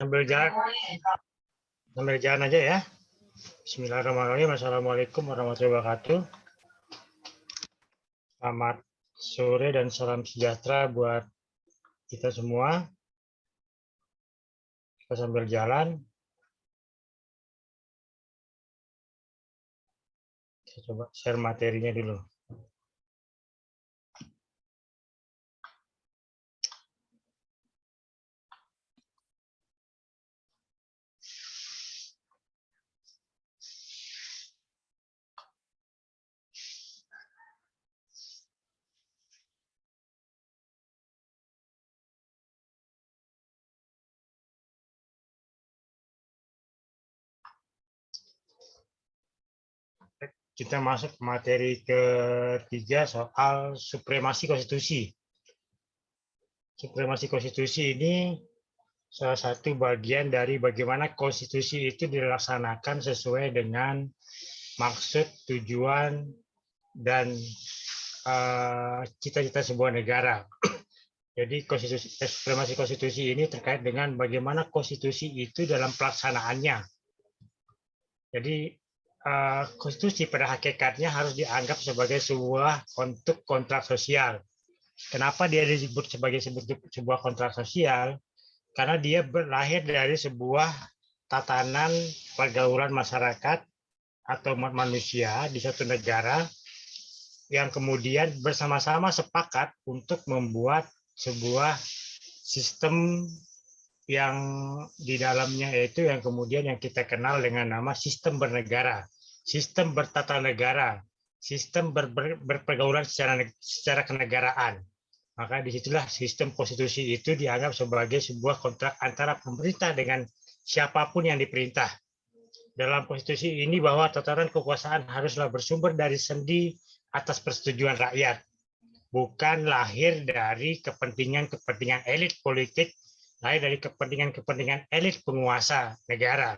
sambil jalan aja ya. Bismillahirrahmanirrahim. Assalamualaikum warahmatullahi wabarakatuh. Selamat sore dan salam sejahtera buat kita semua. Kita sambil jalan. Saya coba share materinya dulu. Kita masuk materi ketiga soal supremasi konstitusi. Supremasi konstitusi ini salah satu bagian dari bagaimana konstitusi itu dilaksanakan sesuai dengan maksud, tujuan, dan cita-cita sebuah negara. Jadi supremasi konstitusi ini terkait dengan bagaimana konstitusi itu dalam pelaksanaannya. Jadi konstitusi pada hakikatnya harus dianggap sebagai sebuah kontrak sosial. Kenapa dia disebut sebagai sebuah kontrak sosial? Karena dia berlahir dari sebuah tatanan pergaulan masyarakat atau manusia di suatu negara yang kemudian bersama-sama sepakat untuk membuat sebuah sistem yang di dalamnya itu yang kemudian yang kita kenal dengan nama sistem bernegara, sistem bertata negara, sistem berpergaulan secara kenegaraan. Maka disitulah sistem konstitusi itu dianggap sebagai sebuah kontrak antara pemerintah dengan siapapun yang diperintah. Dalam konstitusi ini bahwa tatanan kekuasaan haruslah bersumber dari sendi atas persetujuan rakyat, bukan lahir dari kepentingan elit politik, lahir dari kepentingan elit penguasa negara.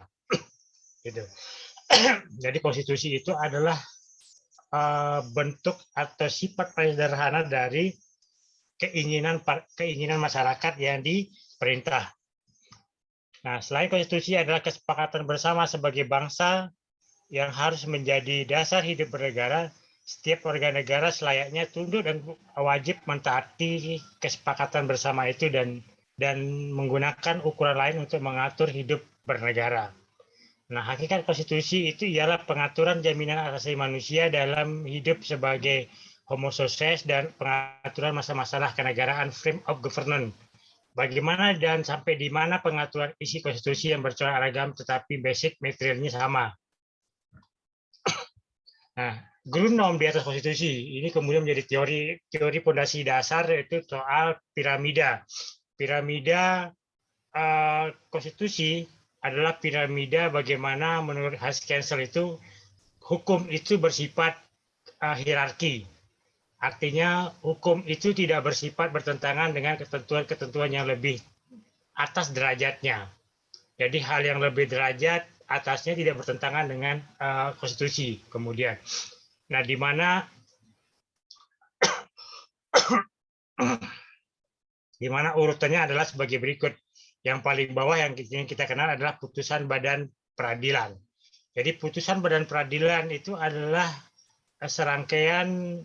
Gitu. Jadi konstitusi itu adalah bentuk atau sifat paling sederhana dari keinginan masyarakat yang diperintah. Nah, selain konstitusi adalah kesepakatan bersama sebagai bangsa yang harus menjadi dasar hidup bernegara, setiap warga negara selayaknya tunduk dan wajib mentaati kesepakatan bersama itu dan menggunakan ukuran lain untuk mengatur hidup bernegara. Nah, hakikat konstitusi itu ialah pengaturan jaminan hak asasi manusia dalam hidup sebagai homo society dan pengaturan masalah-masalah kenegaraan, frame of governance. Bagaimana dan sampai di mana pengaturan isi konstitusi yang bercorak ragam tetapi basic materialnya sama. Nah, Grundnorm di atas konstitusi ini kemudian menjadi teori fondasi dasar, yaitu soal piramida. Piramida konstitusi adalah piramida bagaimana menurut Haskell itu hukum itu bersifat hierarki. Artinya hukum itu tidak bersifat bertentangan dengan ketentuan-ketentuan yang lebih atas derajatnya. Jadi hal yang lebih derajat atasnya tidak bertentangan dengan konstitusi. Kemudian, nah di mana urutannya adalah sebagai berikut. Yang paling bawah yang kita kenal adalah putusan badan peradilan. Jadi putusan badan peradilan itu adalah serangkaian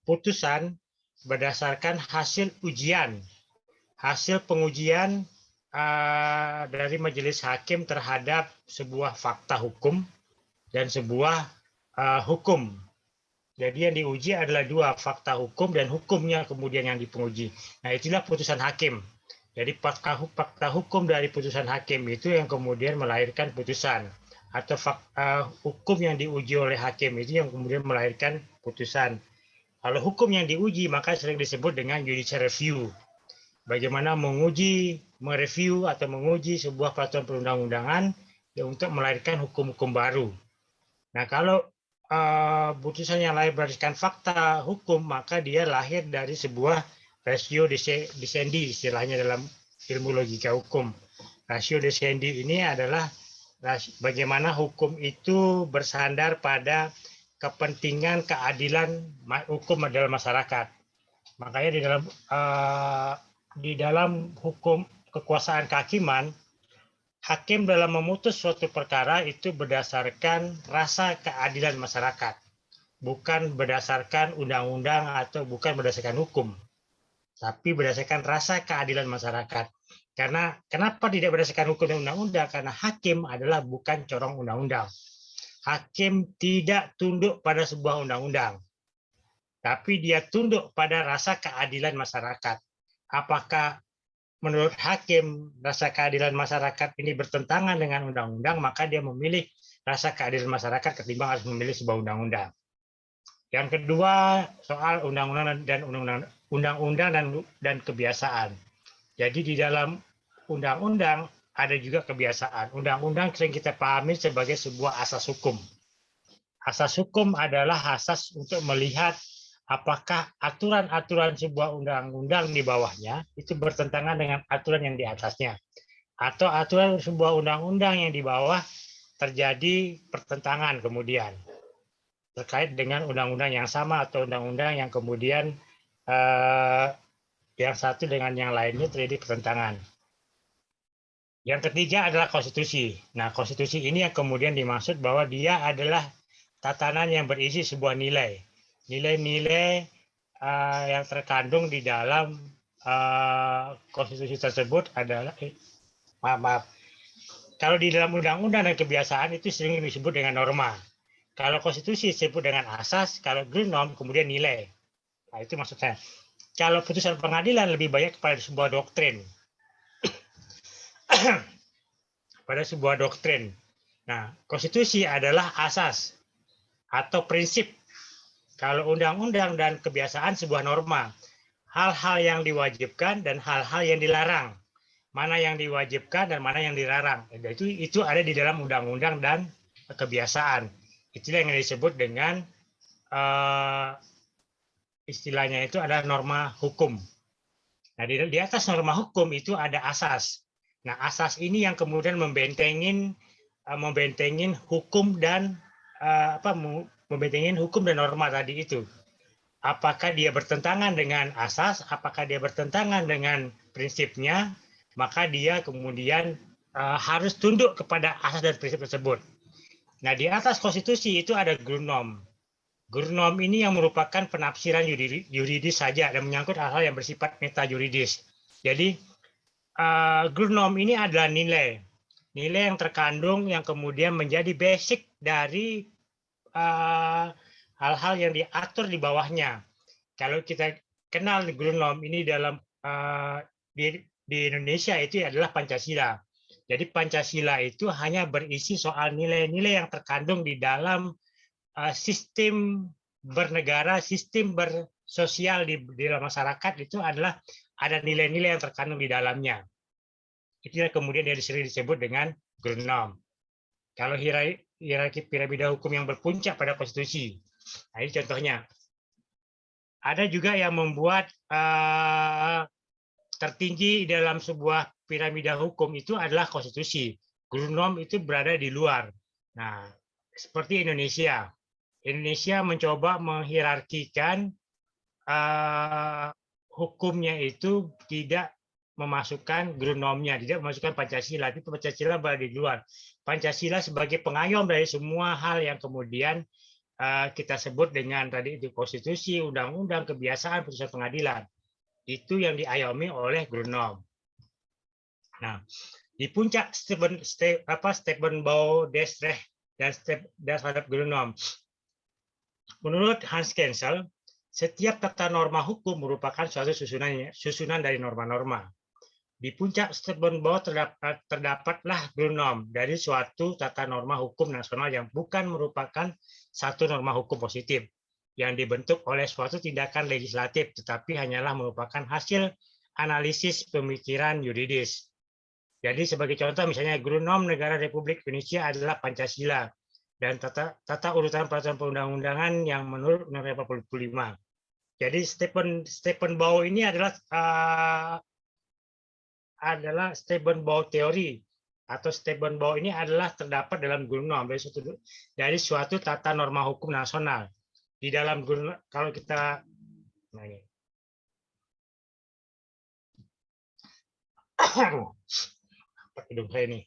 putusan berdasarkan hasil pengujian dari majelis hakim terhadap sebuah fakta hukum dan sebuah hukum. Jadi yang diuji adalah dua, fakta hukum dan hukumnya kemudian yang dipenguji. Nah, itulah putusan hakim. Jadi fakta hukum dari putusan hakim itu yang kemudian melahirkan putusan, atau hukum yang diuji oleh hakim itu yang kemudian melahirkan putusan. Kalau hukum yang diuji maka sering disebut dengan judicial review. Bagaimana mereview atau menguji sebuah peraturan perundang-undangan untuk melahirkan hukum-hukum baru. Nah, kalau putusan yang lahir berdasarkan fakta hukum, maka dia lahir dari sebuah rasio descendi, istilahnya dalam ilmu logika hukum. Rasio descendi ini adalah bagaimana hukum itu bersandar pada kepentingan keadilan hukum dalam masyarakat. Makanya di dalam hukum kekuasaan kehakiman, hakim dalam memutus suatu perkara itu berdasarkan rasa keadilan masyarakat, bukan berdasarkan undang-undang atau bukan berdasarkan hukum, tapi berdasarkan rasa keadilan masyarakat. Karena kenapa tidak berdasarkan hukum dan undang-undang? Karena hakim adalah bukan corong undang-undang. Hakim tidak tunduk pada sebuah undang-undang, tapi dia tunduk pada rasa keadilan masyarakat. Apakah menurut hakim rasa keadilan masyarakat ini bertentangan dengan undang-undang, maka dia memilih rasa keadilan masyarakat ketimbang harus memilih sebuah undang-undang. Yang kedua, soal undang-undang dan kebiasaan. Jadi di dalam undang-undang ada juga kebiasaan. Undang-undang sering kita pahami sebagai sebuah asas hukum. Asas hukum adalah asas untuk melihat apakah aturan-aturan sebuah undang-undang di bawahnya itu bertentangan dengan aturan yang di atasnya. Atau aturan sebuah undang-undang yang di bawah terjadi pertentangan kemudian terkait dengan undang-undang yang sama atau undang-undang yang kemudian yang satu dengan yang lainnya terjadi pertentangan. Yang ketiga adalah konstitusi. Nah, konstitusi ini yang kemudian dimaksud bahwa dia adalah tatanan yang berisi sebuah nilai. Nilai-nilai yang terkandung di dalam konstitusi tersebut adalah maaf. Kalau di dalam undang-undang dan kebiasaan itu sering disebut dengan norma. Kalau konstitusi disebut dengan asas, kalau grundnorm kemudian nilai. Nah, itu maksud saya. Kalau putusan pengadilan lebih banyak kepada sebuah doktrin. Pada sebuah doktrin. Nah, konstitusi adalah asas atau prinsip. Kalau undang-undang dan kebiasaan sebuah norma. Hal-hal yang diwajibkan dan hal-hal yang dilarang. Mana yang diwajibkan dan mana yang dilarang. Itu ada di dalam undang-undang dan kebiasaan. Itulah yang disebut dengan istilahnya itu adalah norma hukum. Nah, di atas norma hukum itu ada asas. Nah, asas ini yang kemudian membentengin hukum dan membentengin hukum dan norma tadi itu. Apakah dia bertentangan dengan asas, apakah dia bertentangan dengan prinsipnya, maka dia kemudian harus tunduk kepada asas dan prinsip tersebut. Nah, di atas konstitusi itu ada grundnorm. Grundnorm ini yang merupakan penafsiran yuridis saja dan menyangkut hal-hal yang bersifat meta yuridis. Jadi, grundnorm ini adalah nilai yang terkandung yang kemudian menjadi basic dari hal-hal yang diatur di bawahnya. Kalau kita kenal grundnorm ini dalam di Indonesia itu adalah Pancasila. Jadi Pancasila itu hanya berisi soal nilai-nilai yang terkandung di dalam sistem bernegara, sistem bersosial di dalam masyarakat itu adalah ada nilai-nilai yang terkandung di dalamnya. Itu kemudian dia sering disebut dengan grundnorm. Kalau hierarki piramida hukum yang berpuncak pada konstitusi. Nah, ini contohnya. Ada juga yang membuat tertinggi dalam sebuah piramida hukum itu adalah konstitusi. Grundnorm itu berada di luar. Nah, seperti Indonesia. Indonesia mencoba menghierarkikan hukumnya itu tidak memasukkan grundnormnya, tidak memasukkan Pancasila, tapi Pancasila berada di luar. Pancasila sebagai pengayom dari semua hal yang kemudian kita sebut dengan tadi itu konstitusi, undang-undang, kebiasaan, putusan pengadilan. Itu yang diayomi oleh grundnorm. Nah, di puncak Stephen Bau-Desrecht dan terhadap grundnorm. Menurut Hans Kensel, setiap tata norma hukum merupakan suatu susunan dari norma-norma. Di puncak Stephen Bau terdapatlah grundnorm dari suatu tata norma hukum nasional yang bukan merupakan satu norma hukum positif yang dibentuk oleh suatu tindakan legislatif, tetapi hanyalah merupakan hasil analisis pemikiran yuridis. Jadi sebagai contoh misalnya grundnorm Negara Republik Indonesia adalah Pancasila dan tata urutan peraturan perundang-undangan yang menurut Undang-Undang 45. Jadi Stephen Bau ini adalah Stephen Bau teori atau Stephen Bau ini adalah terdapat dalam grundnorm dari suatu tata norma hukum nasional. Di dalam grundnorm, kalau kita Apa hidung saya ini?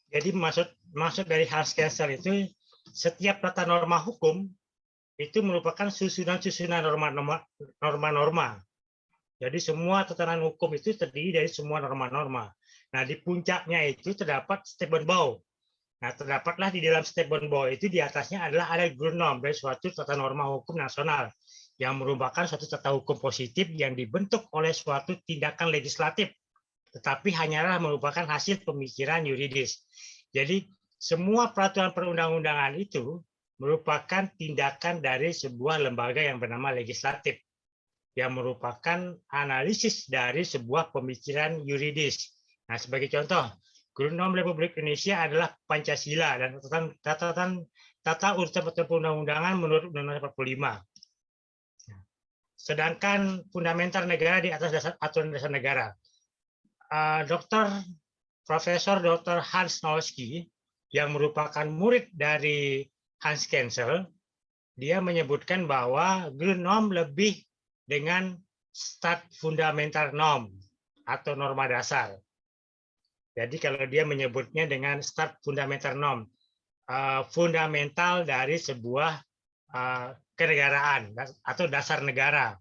Jadi maksud dari Hans-Kessel itu setiap tata norma hukum itu merupakan susunan-susunan norma-norma. Jadi semua tatanan hukum itu terdiri dari semua norma-norma. Nah, di puncaknya itu terdapat Steubenbauer. Nah, terdapatlah di dalam Steubenbauer itu di atasnya adalah ada Grundnorm dari suatu tata norma hukum nasional yang merupakan suatu tata hukum positif yang dibentuk oleh suatu tindakan legislatif, tetapi hanyalah merupakan hasil pemikiran yuridis. Jadi semua peraturan perundang-undangan itu merupakan tindakan dari sebuah lembaga yang bernama legislatif, yang merupakan analisis dari sebuah pemikiran yuridis. Nah, sebagai contoh, Grundnorm Republik Indonesia adalah Pancasila dan tata urutan perundang-undangan menurut Undang-Undang 45. Sedangkan fundamental negara di atas aturan dasar negara. Profesor Dr. Hans Nowotny yang merupakan murid dari Hans Kensel, dia menyebutkan bahwa Grundnorm lebih dengan stat fundamental norm atau norma dasar. Jadi kalau dia menyebutnya dengan stat fundamental norm, fundamental dari sebuah kenegaraan atau dasar negara,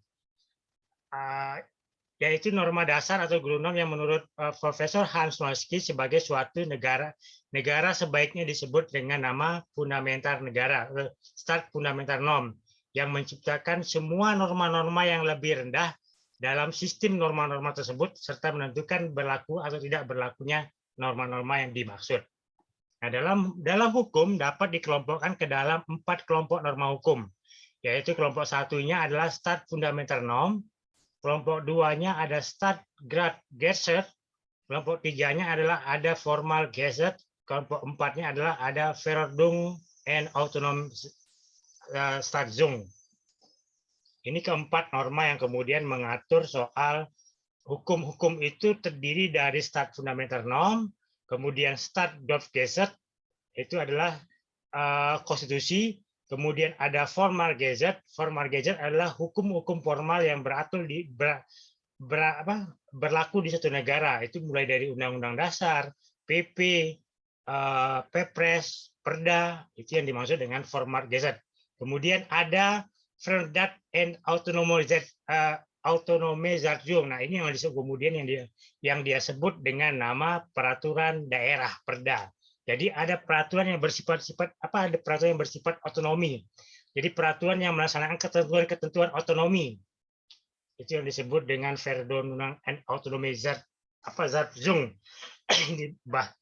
yaitu norma dasar atau Grundnorm yang menurut Profesor Hans Nowotny sebagai suatu negara sebaiknya disebut dengan nama fundamental negara, stat fundamental norm, yang menciptakan semua norma-norma yang lebih rendah dalam sistem norma-norma tersebut serta menentukan berlaku atau tidak berlakunya norma-norma yang dimaksud. Nah, dalam hukum dapat dikelompokkan ke dalam 4 kelompok norma hukum, yaitu kelompok satunya adalah stat fundamental norm, kelompok 2-nya ada stat grad Gesetz, kelompok 3-nya adalah ada formal Gesetz, kelompok 4-nya adalah ada Verordnung and Autonom Satzung. Ini keempat norma yang kemudian mengatur soal hukum-hukum itu terdiri dari stat fundamental norm, kemudian stat Gesetz, itu adalah konstitusi, kemudian ada formal Gesetz. Formal Gesetz adalah hukum-hukum formal yang berlaku di satu negara. Itu mulai dari Undang-Undang Dasar, PP, Perpres, Perda, itu yang dimaksud dengan formal Gesetz. Kemudian ada Verdat and Autonomisation. Nah, ini yang disebut kemudian yang dia sebut dengan nama peraturan daerah Perda. Jadi ada peraturan yang bersifat ada peraturan yang bersifat otonomi. Jadi peraturan yang melaksanakan ketentuan-ketentuan otonomi. Itu yang disebut dengan Verordnung and Autonomisation di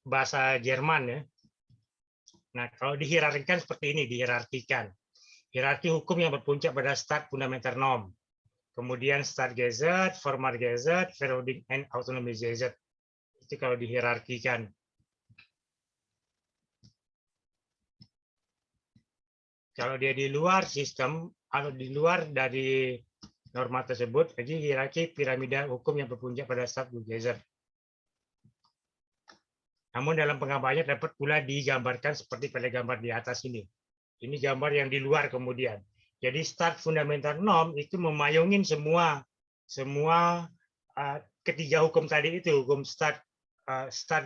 bahasa Jerman ya. Nah, kalau dihierarkikan seperti ini, dihierarkikan. Hierarki hukum yang berpuncak pada stat fundamental norm. Kemudian stat Gesetz, formal Gesetz, Verordnung and Autonomisation. Itu kalau dihierarkikan. Kalau dia di luar sistem, atau di luar dari norma tersebut, jadi hierarki piramida hukum yang berpuncak pada stat Gesetz. Namun dalam penggambarannya dapat pula digambarkan seperti pada gambar di atas ini. Ini gambar yang di luar kemudian. Jadi stat fundamental norm itu memayungin semua ketiga hukum tadi itu, hukum stat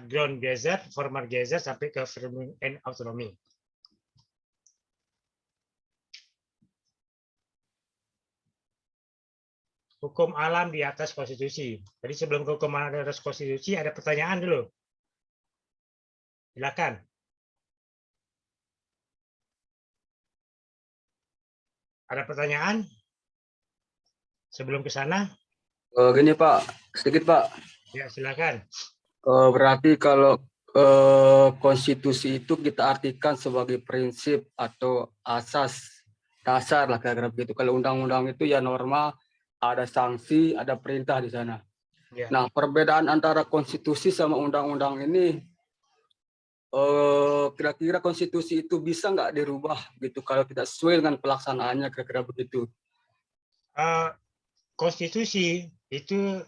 ground Gesetz, formal Gesetz sampai ke Verordnung and Autonomy. Hukum alam di atas konstitusi. Jadi sebelum ke hukum alam di atas konstitusi ada pertanyaan dulu. Silakan. Ada pertanyaan? Sebelum ke sana? Gini Pak, sedikit Pak. Ya, silakan. Berarti kalau konstitusi itu kita artikan sebagai prinsip atau asas dasar lah kira-kira begitu. Kalau undang-undang itu ya norma, ada sanksi, ada perintah di sana. Ya. Nah, perbedaan antara konstitusi sama undang-undang ini, kira-kira konstitusi itu bisa nggak dirubah gitu kalau tidak sesuai dengan pelaksanaannya kira-kira begitu? Konstitusi itu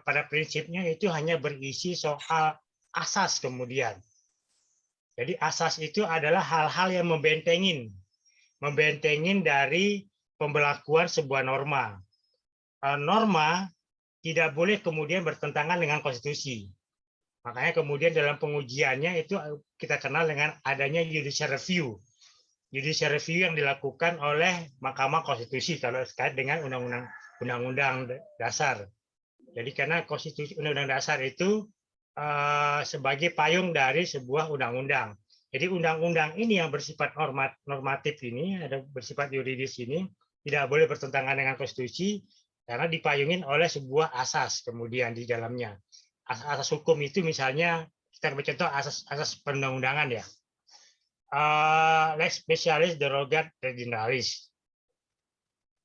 pada prinsipnya itu hanya berisi soal asas kemudian. Jadi asas itu adalah hal-hal yang membentengin dari pembelakuan sebuah norma. Norma tidak boleh kemudian bertentangan dengan konstitusi. Makanya kemudian dalam pengujiannya itu kita kenal dengan adanya judicial review. Judicial review yang dilakukan oleh Mahkamah Konstitusi kalau terkait dengan undang-undang dasar. Jadi karena konstitusi undang-undang dasar itu sebagai payung dari sebuah undang-undang. Jadi undang-undang ini yang bersifat normatif ini, ada bersifat yuridis ini, tidak boleh bertentangan dengan konstitusi karena dipayungin oleh sebuah asas kemudian di dalamnya. Asas hukum itu misalnya kita bercontoh asas perundang-undangan ya. Lex specialis derogat res generalis.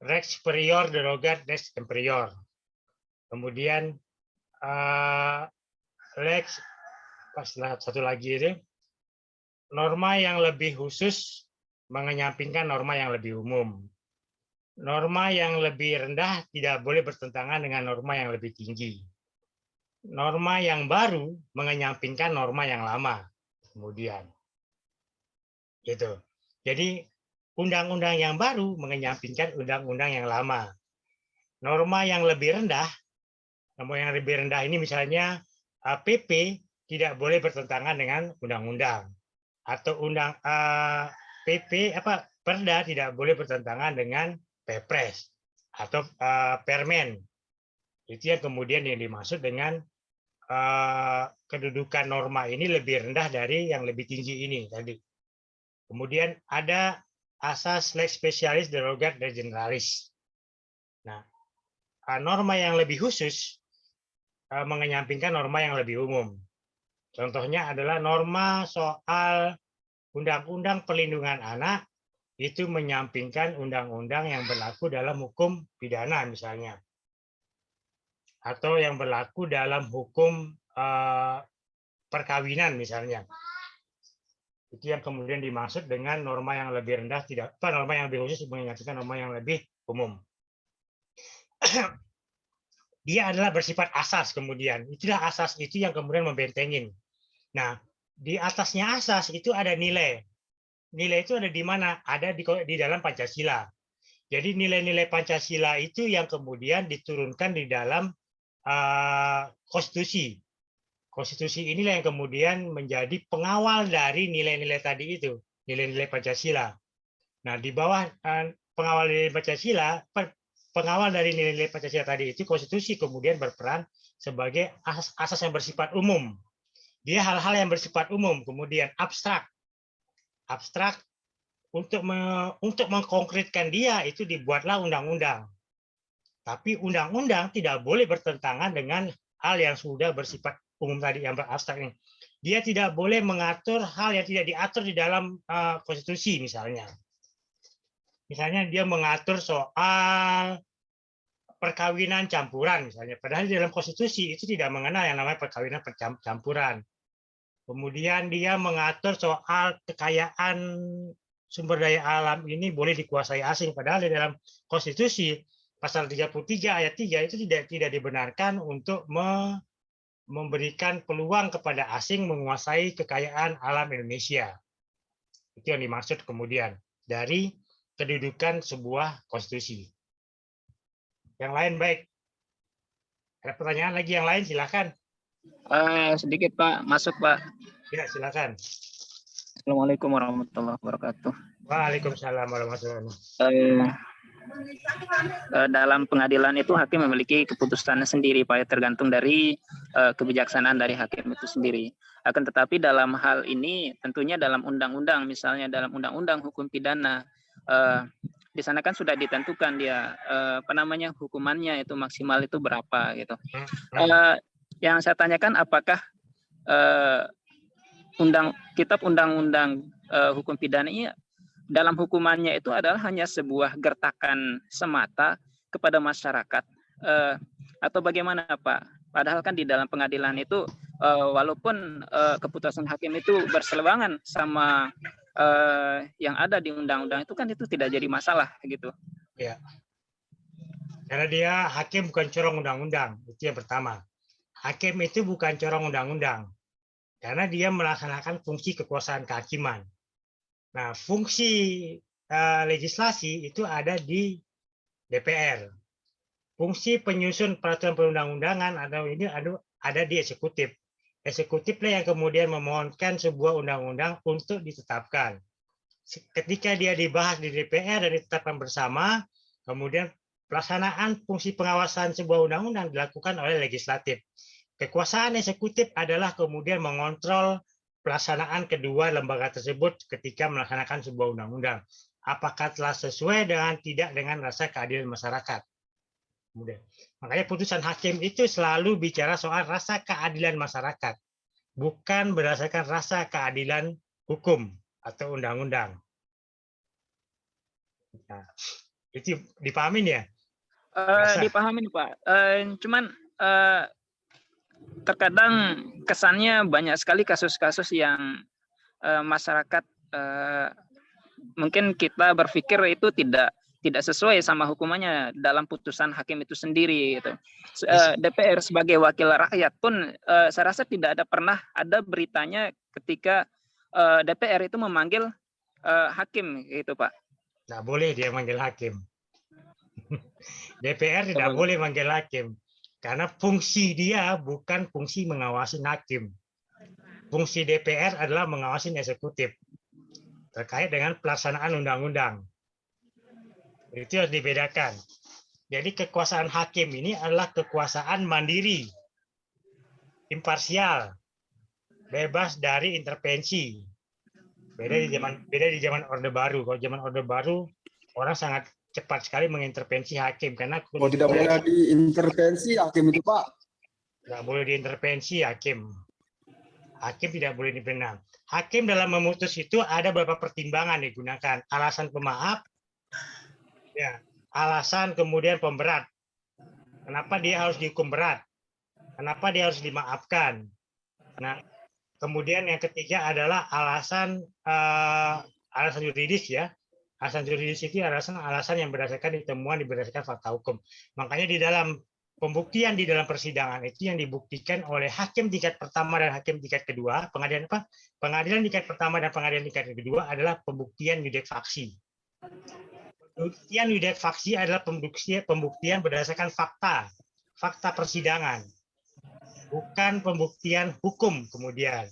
Rex superior derogat res inferior. Kemudian Lex satu lagi itu norma yang lebih khusus mengenyampingkan norma yang lebih umum. Norma yang lebih rendah tidak boleh bertentangan dengan norma yang lebih tinggi. Norma yang baru mengenyampingkan norma yang lama. Kemudian gitu. Jadi undang-undang yang baru mengenyampingkan undang-undang yang lama. Norma yang lebih rendah, norma yang lebih rendah ini misalnya PP tidak boleh bertentangan dengan undang-undang atau PP Perda tidak boleh bertentangan dengan Perpres atau Permen. Itu yang kemudian yang dimaksud dengan kedudukan norma ini lebih rendah dari yang lebih tinggi ini tadi. Kemudian ada asas lex specialis derogat res generalis. Nah, norma yang lebih khusus mengenyampingkan norma yang lebih umum. Contohnya adalah norma soal undang-undang perlindungan anak itu menyampingkan undang-undang yang berlaku dalam hukum pidana misalnya. Atau yang berlaku dalam hukum perkawinan misalnya. Itu yang kemudian dimaksud dengan norma yang lebih rendah, norma yang lebih khusus menyampingkan norma yang lebih umum. Dia adalah bersifat asas kemudian. Itulah asas itu yang kemudian membentengin. Nah, di atasnya asas itu ada nilai. Nilai itu ada di mana? Ada di dalam Pancasila. Jadi nilai-nilai Pancasila itu yang kemudian diturunkan di dalam konstitusi. Konstitusi inilah yang kemudian menjadi pengawal dari nilai-nilai tadi itu, nilai-nilai Pancasila. Nah, di bawah pengawal nilai Pancasila, pengawal dari nilai-nilai Pancasila tadi itu konstitusi kemudian berperan sebagai asas yang bersifat umum. Dia hal-hal yang bersifat umum, kemudian abstrak. Abstrak untuk mengkonkretkan dia itu dibuatlah undang-undang. Tapi undang-undang tidak boleh bertentangan dengan hal yang sudah bersifat umum tadi yang abstrak ini. Dia tidak boleh mengatur hal yang tidak diatur di dalam konstitusi misalnya. Misalnya dia mengatur soal perkawinan campuran misalnya. Padahal di dalam konstitusi itu tidak mengenal yang namanya perkawinan campuran. Kemudian dia mengatur soal kekayaan sumber daya alam ini boleh dikuasai asing. Padahal di dalam konstitusi pasal 33 ayat 3 itu tidak dibenarkan untuk memberikan peluang kepada asing menguasai kekayaan alam Indonesia. Itu yang dimaksud kemudian dari kedudukan sebuah konstitusi. Yang lain baik. Ada pertanyaan lagi yang lain silakan. Sedikit Pak, masuk Pak. Ya silakan. Assalamualaikum warahmatullahi wabarakatuh. Waalaikumsalam warahmatullahi wabarakatuh. Dalam pengadilan itu hakim memiliki keputusannya sendiri, Pak, tergantung dari kebijaksanaan dari hakim itu sendiri. Akan tetapi dalam hal ini tentunya dalam undang-undang, misalnya dalam undang-undang hukum pidana, di sana kan sudah ditentukan dia hukumannya itu maksimal itu berapa gitu. Yang saya tanyakan apakah kitab undang-undang hukum pidana ini dalam hukumannya itu adalah hanya sebuah gertakan semata kepada masyarakat atau bagaimana Pak? Padahal kan di dalam pengadilan itu walaupun keputusan hakim itu berselewangan sama yang ada di undang-undang itu kan itu tidak jadi masalah gitu. Ya. Karena dia hakim bukan corong undang-undang, itu yang pertama. Hakim itu bukan corong undang-undang, karena dia melaksanakan fungsi kekuasaan kehakiman. Nah, fungsi legislasi itu ada di DPR. Fungsi penyusun peraturan perundang-undangan ada di eksekutif. Eksekutiflah yang kemudian memohonkan sebuah undang-undang untuk ditetapkan. Ketika dia dibahas di DPR dan ditetapkan bersama, kemudian pelaksanaan fungsi pengawasan sebuah undang-undang dilakukan oleh legislatif. Kekuasaan eksekutif adalah kemudian mengontrol pelaksanaan kedua lembaga tersebut ketika melaksanakan sebuah undang-undang. Apakah telah sesuai tidak dengan rasa keadilan masyarakat. Kemudian, makanya putusan hakim itu selalu bicara soal rasa keadilan masyarakat, bukan berdasarkan rasa keadilan hukum atau undang-undang. Nah, itu dipahamin ya? Dipahami nih Pak. Cuman terkadang kesannya banyak sekali kasus-kasus yang masyarakat mungkin kita berpikir itu tidak sesuai sama hukumannya dalam putusan hakim itu sendiri gitu. DPR sebagai wakil rakyat pun saya rasa tidak pernah ada beritanya ketika DPR itu memanggil hakim gitu Pak. Nggak boleh dia manggil hakim. DPR tidak boleh manggil hakim karena fungsi dia bukan fungsi mengawasi hakim. Fungsi DPR adalah mengawasi eksekutif terkait dengan pelaksanaan undang-undang. Itu harus dibedakan. Jadi kekuasaan hakim ini adalah kekuasaan mandiri, imparsial, bebas dari intervensi. Beda di zaman Orde Baru. Kalau zaman Orde Baru orang sangat cepat sekali mengintervensi hakim karena tidak boleh diintervensi hakim itu Pak. Tidak boleh diintervensi hakim. Hakim tidak boleh dibenang. Hakim dalam memutus itu ada beberapa pertimbangan digunakan. Alasan pemaaf, ya, alasan kemudian pemberat. Kenapa dia harus dihukum berat? Kenapa dia harus dimaafkan? Nah, kemudian yang ketiga adalah alasan yuridis ya. Alasan yuridis itu alasan yang berdasarkan berdasarkan fakta hukum. Makanya di dalam pembuktian di dalam persidangan itu yang dibuktikan oleh hakim tingkat pertama dan hakim tingkat kedua, pengadilan tingkat pertama dan pengadilan tingkat kedua adalah pembuktian yudek faksi. Pembuktian yudek faksi adalah pembuktian berdasarkan fakta persidangan, bukan pembuktian hukum kemudian.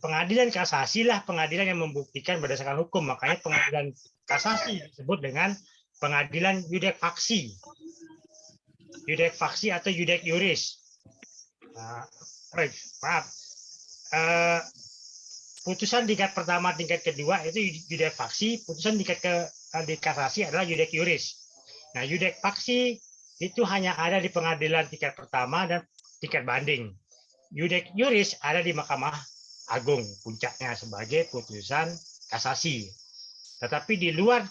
Pengadilan kasasi lah pengadilan yang membuktikan berdasarkan hukum, makanya pengadilan kasasi disebut dengan pengadilan yudek faksi. Yudek faksi atau yudek yuris. Putusan tingkat pertama, tingkat kedua itu yudek faksi, putusan tingkat di kasasi adalah yudek yuris. Nah, yudek faksi itu hanya ada di pengadilan tingkat pertama dan tingkat banding. Yudek yuris ada di Mahkamah Agung, puncaknya sebagai putusan kasasi. Tetapi di luar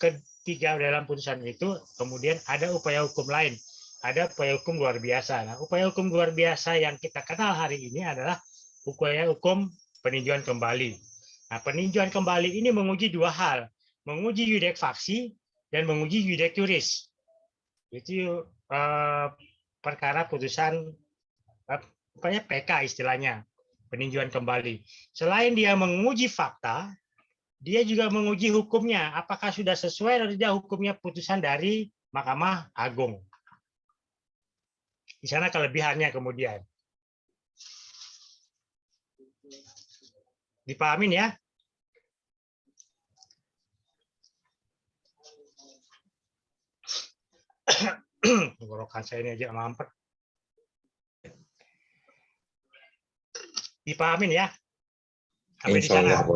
ketiga dalam putusan itu kemudian ada upaya hukum lain, ada upaya hukum luar biasa. Nah, upaya hukum luar biasa yang kita kenal hari ini adalah upaya hukum peninjauan kembali. Nah, peninjauan kembali ini menguji dua hal, menguji yudek faksi dan menguji yudek yuris. Itu perkara putusan PK istilahnya, peninjauan kembali. Selain dia menguji fakta, dia juga menguji hukumnya, apakah sudah sesuai atau tidak hukumnya putusan dari Mahkamah Agung. Di sana kelebihannya kemudian. Dipahamin ya? Tenggorokan saya ini aja mampet. Dipahamin ya? Sampai di sana.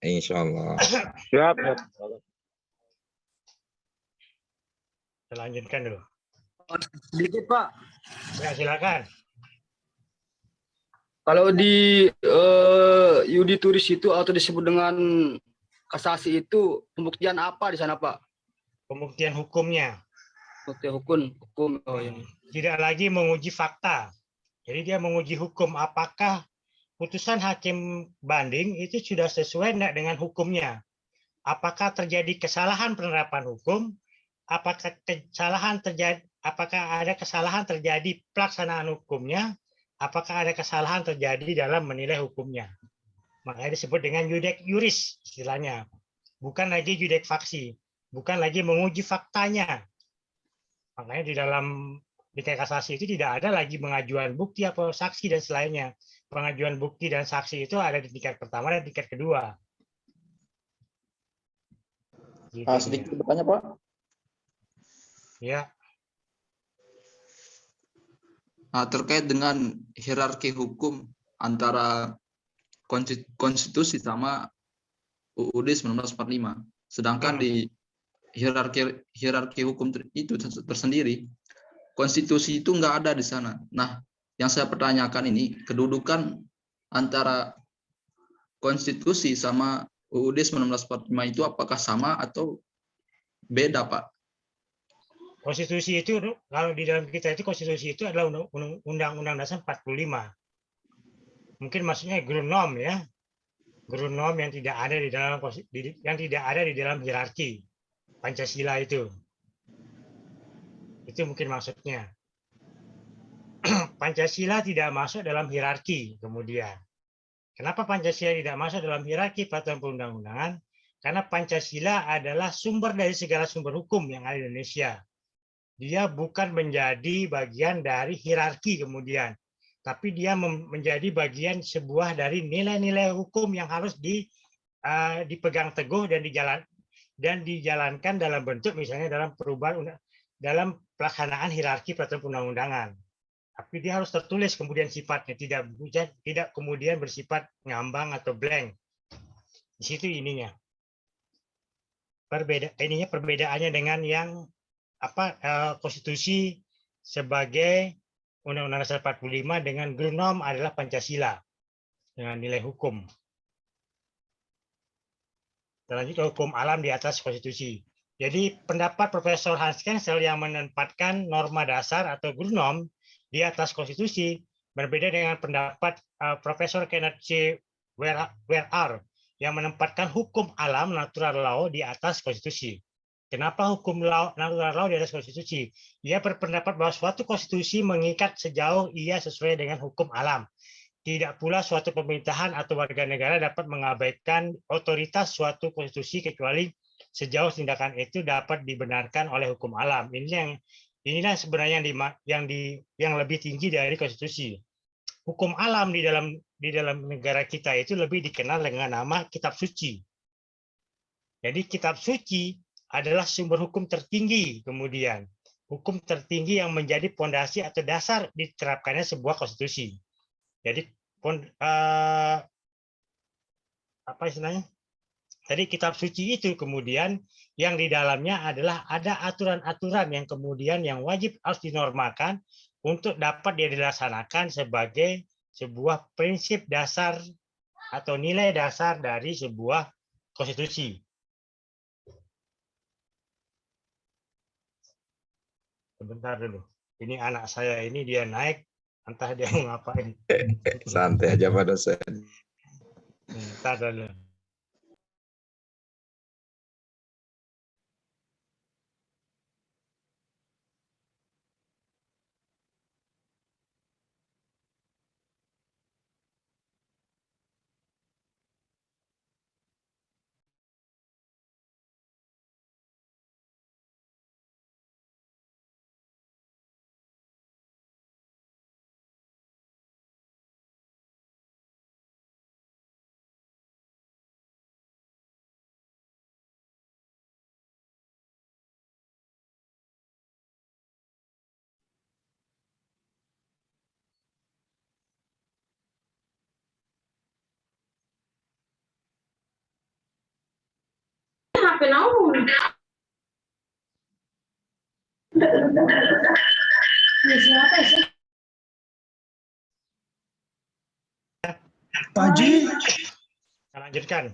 Insya Allah. Siap. Kita lanjutkan dulu. Sedikit Pak. Ya, silakan. Kalau di yudituris itu atau disebut dengan kasasi itu pembuktian apa di sana Pak? Pembuktian hukumnya. Bukti hukum. Oh, ini. Tidak lagi menguji fakta. Jadi dia menguji hukum, apakah putusan hakim banding itu sudah sesuai dengan hukumnya. Apakah terjadi kesalahan penerapan hukum? Apakah ada kesalahan terjadi pelaksanaan hukumnya? Apakah ada kesalahan terjadi dalam menilai hukumnya? Makanya disebut dengan yudek yuris istilahnya. bukan lagi judek faksi, bukan lagi menguji faktanya. Makanya di kasasi itu tidak ada lagi pengajuan bukti atau saksi dan selainnya. Pengajuan bukti dan saksi itu ada di tingkat pertama dan tingkat kedua. Gitu Sedikit bertanya, Pak. ya. Terkait dengan hierarki hukum antara konstitusi sama UUD 1945. Sedangkan di hierarki hukum itu tersendiri, konstitusi itu nggak ada di sana. Nah, yang saya pertanyakan ini, kedudukan antara konstitusi sama UUD 1945 itu apakah sama atau beda, Pak? Konstitusi itu, kalau di dalam kita itu konstitusi itu adalah Undang-Undang Dasar 45. Mungkin maksudnya Grundnorm ya. Grundnorm yang tidak ada di dalam hierarki Pancasila itu. Itu mungkin maksudnya. Pancasila tidak masuk dalam hierarki kemudian. Kenapa Pancasila tidak masuk dalam hierarki peraturan perundang-undangan? Karena Pancasila adalah sumber dari segala sumber hukum yang ada di Indonesia. Dia bukan menjadi bagian dari hierarki kemudian, tapi dia menjadi bagian sebuah dari nilai-nilai hukum yang harus dipegang teguh dan dijalankan dalam bentuk misalnya dalam dalam pelaksanaan hierarki peraturan perundang-undangan. Tapi dia harus tertulis kemudian sifatnya, tidak kemudian bersifat ngambang atau blank. Di situ ininya. Perbedaannya dengan yang konstitusi sebagai Undang-Undang Dasar 45 dengan Grundnorm adalah Pancasila dengan nilai hukum. Lanjut ke hukum alam di atas konstitusi. Jadi pendapat Profesor Hans Kensel yang menempatkan norma dasar atau Grundnorm di atas konstitusi berbeda dengan pendapat Profesor Kenneth C. Ware yang menempatkan hukum alam natural law di atas konstitusi. Kenapa hukum natural law di atas konstitusi? Ia berpendapat bahwa suatu konstitusi mengikat sejauh ia sesuai dengan hukum alam. Tidak pula suatu pemerintahan atau warga negara dapat mengabaikan otoritas suatu konstitusi kecuali sejauh tindakan itu dapat dibenarkan oleh hukum alam. Inilah sebenarnya yang lebih tinggi dari konstitusi. Hukum alam di dalam negara kita itu lebih dikenal dengan nama kitab suci. Jadi kitab suci adalah sumber hukum tertinggi kemudian. Hukum tertinggi yang menjadi pondasi atau dasar diterapkannya sebuah konstitusi. Jadi apa istilahnya? Jadi kitab suci itu kemudian yang di dalamnya adalah ada aturan-aturan yang kemudian yang wajib harus dinormalkan untuk dapat dilaksanakan sebagai sebuah prinsip dasar atau nilai dasar dari sebuah konstitusi. Sebentar dulu. Ini anak saya ini dia naik, entah dia mau ngapain. Santai aja Pak dosen. Bentar dulu. Pak Haji, Kita lanjutkan.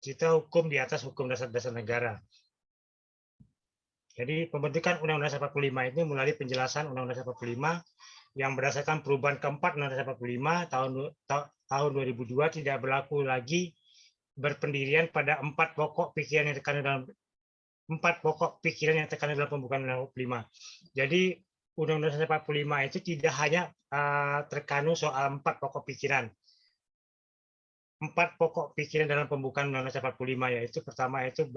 Kita hukum di atas hukum dasar-dasar negara. Jadi pembentukan Undang-Undang 45 itu melalui penjelasan Undang-Undang 45 yang berdasarkan perubahan keempat Undang-Undang 45 tahun 2002 tidak berlaku lagi berpendirian pada 4 pokok pikiran yang terkandung dalam pembukaan Undang-Undang 45. Jadi Undang-Undang 45 itu tidak hanya terkandung soal 4 pokok pikiran. 4 pokok pikiran dalam pembukaan Undang-Undang 45, yaitu pertama itu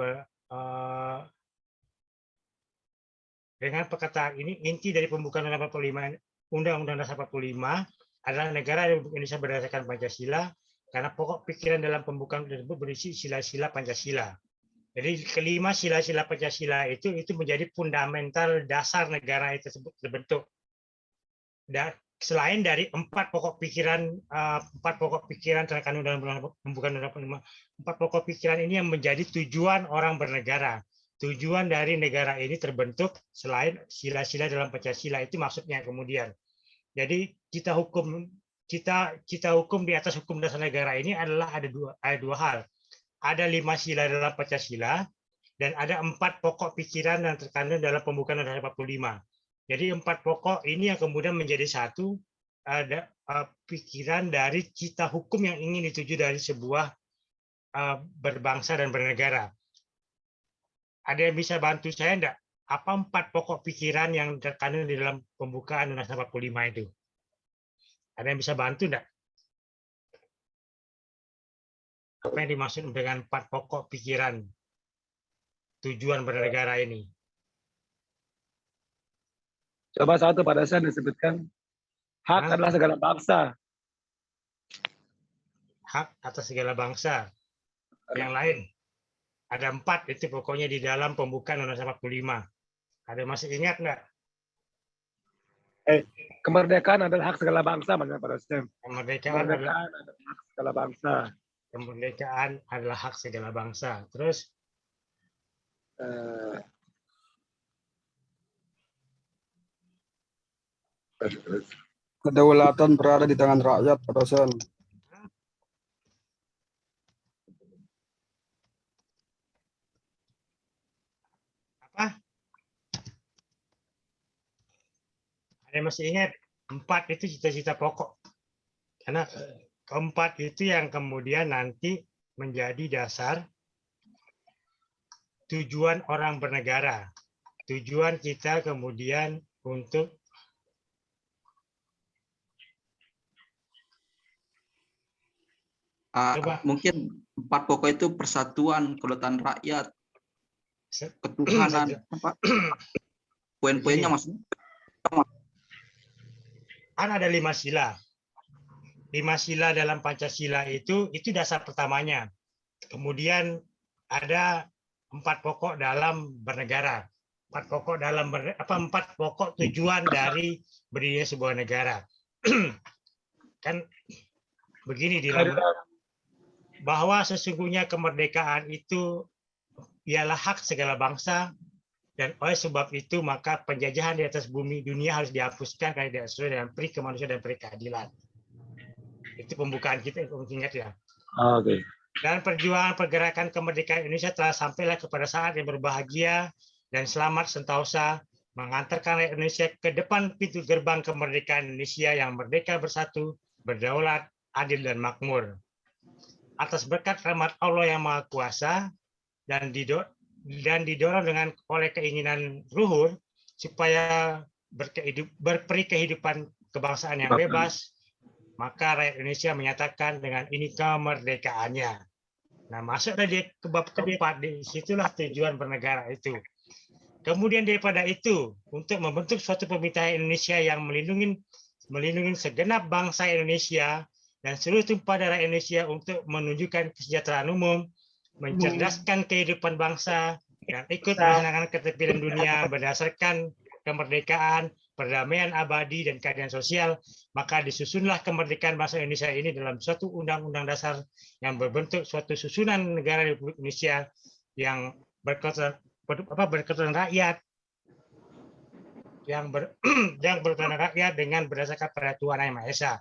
dengan perkataan ini, inti dari pembukaan Undang-Undang 45 adalah negara Republik Indonesia berdasarkan Pancasila, karena pokok pikiran dalam pembukaan tersebut berisi sila-sila Pancasila. Jadi kelima sila-sila Pancasila itu menjadi fundamental dasar negara itu terbentuk. Dan selain dari 4 pokok pikiran terkandung dalam pembukaan Undang-Undang 45, 4 pokok pikiran ini yang menjadi tujuan orang bernegara. Tujuan dari negara ini terbentuk selain sila-sila dalam Pancasila, itu maksudnya kemudian. Jadi kita hukum di atas hukum dasar negara ini adalah ada dua hal. Ada 5 sila dalam Pancasila dan ada 4 pokok pikiran yang terkandung dalam pembukaan Undang-Undang 45. Jadi 4 pokok ini yang kemudian menjadi satu, ada pikiran dari cita hukum yang ingin dituju dari sebuah berbangsa dan bernegara. Ada yang bisa bantu saya enggak? Apa 4 pokok pikiran yang terkandung di dalam pembukaan Undang-Undang 45 itu? Ada yang bisa bantu enggak? Apa yang dimaksud dengan 4 pokok pikiran tujuan bernegara ini? Coba satu pada saya disebutkan hak adalah segala bangsa. Hak atas segala bangsa. Yang lain? Ada 4 itu pokoknya di dalam pembukaan Undang-Undang 45. Ada masih ingat enggak? Kemerdekaan adalah hak segala bangsa, Mas pada saya. Kemerdekaan adalah hak segala bangsa. Kemerdekaan adalah hak segala bangsa. Terus Kedaulatan berada di tangan rakyat, Pak dosen. apa? Ada yang masih ingat? 4 itu cita-cita pokok. Karena keempat itu yang kemudian nanti menjadi dasar tujuan orang bernegara. Tujuan kita kemudian untuk mungkin 4 pokok itu persatuan, kedaulatan rakyat, ketuhanan, poin-poinnya maksudnya. Kan ada 5 sila. 5 sila dalam Pancasila itu dasar pertamanya. Kemudian ada 4 pokok dalam bernegara. 4 pokok dalam 4 pokok tujuan dari berdirinya sebuah negara. Kan begini di dalam, bahwa sesungguhnya kemerdekaan itu ialah hak segala bangsa, dan oleh sebab itu maka penjajahan di atas bumi dunia harus dihapuskan karena tidak sesuai dengan peri kemanusiaan dan peri keadilan. Itu pembukaan kita, ingat ya. Oke. Dan perjuangan pergerakan kemerdekaan Indonesia telah sampailah kepada saat yang berbahagia dan selamat sentosa mengantarkan rakyat Indonesia ke depan pintu gerbang kemerdekaan Indonesia yang merdeka, bersatu, berdaulat, adil dan makmur. Atas berkat rahmat Allah yang Maha Kuasa dan didorong oleh keinginan luhur supaya berperi kehidupan kebangsaan yang bebas, maka rakyat Indonesia menyatakan dengan ini kemerdekaannya. Nah, masuk dari ke bab keempat, disitulah tujuan bernegara itu. Kemudian daripada itu, untuk membentuk suatu pemerintahan Indonesia yang melindungi segenap bangsa Indonesia dan seluruh tumpah darah Indonesia untuk menunjukkan kesejahteraan umum, mencerdaskan kehidupan bangsa, dan ikut melaksanakan keterpilihan dunia berdasarkan kemerdekaan, perdamaian abadi, dan keadilan sosial, maka disusunlah kemerdekaan bangsa Indonesia ini dalam suatu undang-undang dasar yang berbentuk suatu susunan negara Republik Indonesia yang berketuhanan rakyat, yang berketuhanan rakyat dengan berdasarkan pada Tuhan Yang Maha Esa,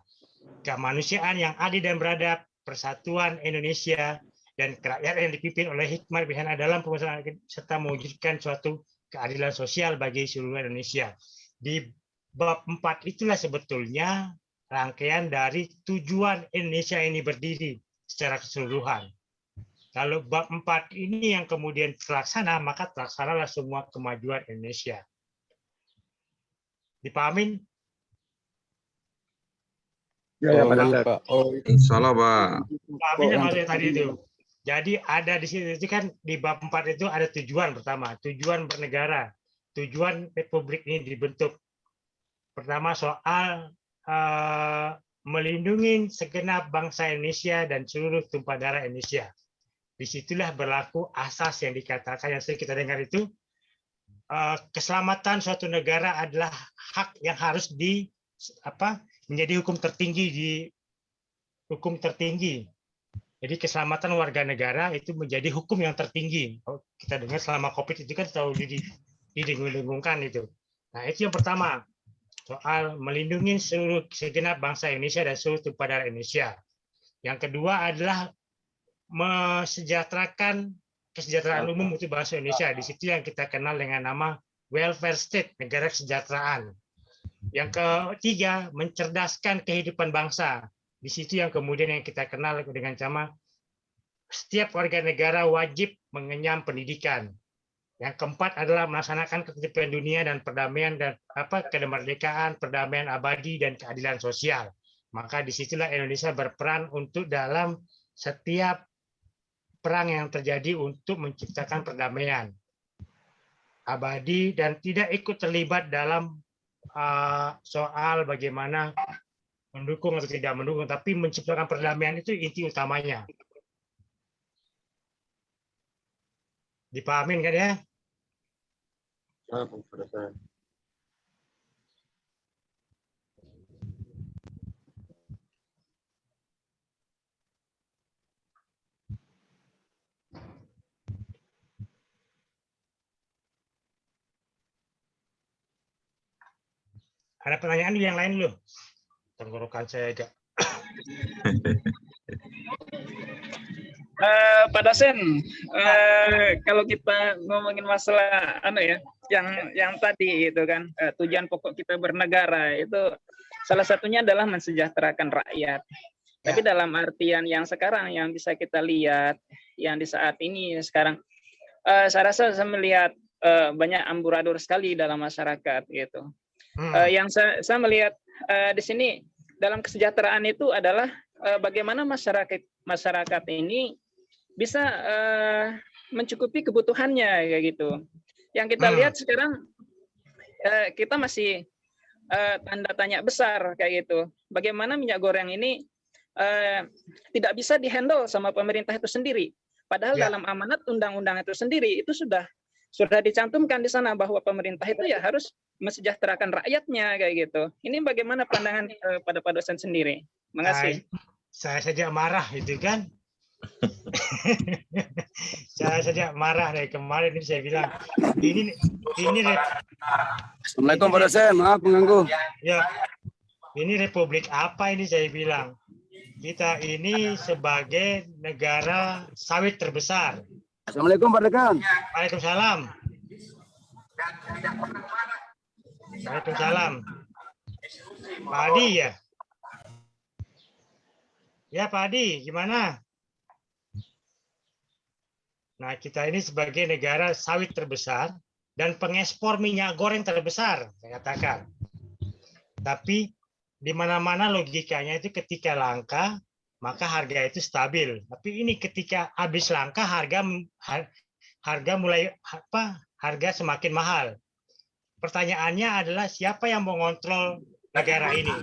kemanusiaan yang adil dan beradab, persatuan Indonesia, dan kerakyatan yang dipimpin oleh hikmat bijaksana dalam penguasaan serta mewujudkan suatu keadilan sosial bagi seluruh Indonesia. Di bab 4 itulah sebetulnya rangkaian dari tujuan Indonesia ini berdiri secara keseluruhan. Kalau bab 4 ini yang kemudian terlaksana, maka terlaksanalah semua kemajuan Indonesia. Dipahamin? Ya, Pak Oh, Dasar. Pak. Oh, salah, Pak. Pahamin yang maksudnya tadi itu. Jadi ada di situ itu kan di bab 4 itu ada tujuan pertama, tujuan bernegara, tujuan republik ini dibentuk. Pertama soal melindungi segenap bangsa Indonesia dan seluruh tumpah darah Indonesia. Disitulah berlaku asas yang dikatakan yang sering kita dengar itu, keselamatan suatu negara adalah hak yang harus menjadi hukum tertinggi. Jadi keselamatan warga negara itu menjadi hukum yang tertinggi. Kita dengar selama COVID itu kan selalu didengung-dengungkan itu. Nah, itu yang pertama, soal melindungi segenap bangsa Indonesia dan seluruh tumpah darah Indonesia. Yang kedua adalah kesejahteraan umum untuk bangsa Indonesia. Di situ yang kita kenal dengan nama welfare state, negara kesejahteraan. Yang ketiga, mencerdaskan kehidupan bangsa. Di situ yang kemudian yang kita kenal dengan nama setiap warga negara wajib mengenyam pendidikan. Yang keempat adalah melaksanakan ketertiban dunia dan perdamaian dan kemerdekaan, perdamaian abadi dan keadilan sosial. Maka disitulah Indonesia berperan untuk dalam setiap perang yang terjadi untuk menciptakan perdamaian abadi dan tidak ikut terlibat dalam soal bagaimana mendukung atau tidak mendukung, tapi menciptakan perdamaian itu inti utamanya. Dipahamin kan ya? Ada pertanyaan yang lain loh? Tenggorokan saya agak. Pak dosen, kalau kita ngomongin masalah yang tadi itu kan tujuan pokok kita bernegara itu salah satunya adalah mensejahterakan rakyat. Tapi dalam artian yang sekarang yang bisa kita lihat yang di saat ini sekarang, saya rasa saya melihat banyak amburadul sekali dalam masyarakat gitu. Yang saya melihat di sini dalam kesejahteraan itu adalah bagaimana masyarakat ini bisa mencukupi kebutuhannya kayak gitu. Yang kita lihat sekarang kita masih tanda tanya besar kayak gitu. Bagaimana minyak goreng ini tidak bisa dihandle sama pemerintah itu sendiri. Padahal dalam amanat undang-undang itu sendiri itu sudah dicantumkan di sana bahwa pemerintah itu ya harus mensejahterakan rakyatnya kayak gitu. Ini bagaimana pandangan pada Pak dosen sendiri? Makasih. Saya saja marah itu kan. Saya saja marah dari kemarin ini saya bilang ini Assalamualaikum Pak dosen, maaf mengganggu. Ya, ini republik apa ini saya bilang. Kita ini sebagai negara sawit terbesar. Assalamualaikum Pak dekan. Waalaikumsalam. Waalaikumsalam. Pak Adi ya? Ya Pak Adi, gimana? Nah, kita ini sebagai negara sawit terbesar dan pengekspor minyak goreng terbesar, saya katakan. Tapi di mana-mana logikanya itu ketika langka, maka harga itu stabil. Tapi ini ketika habis langka, harga semakin mahal. Pertanyaannya adalah siapa yang mengontrol negara ini?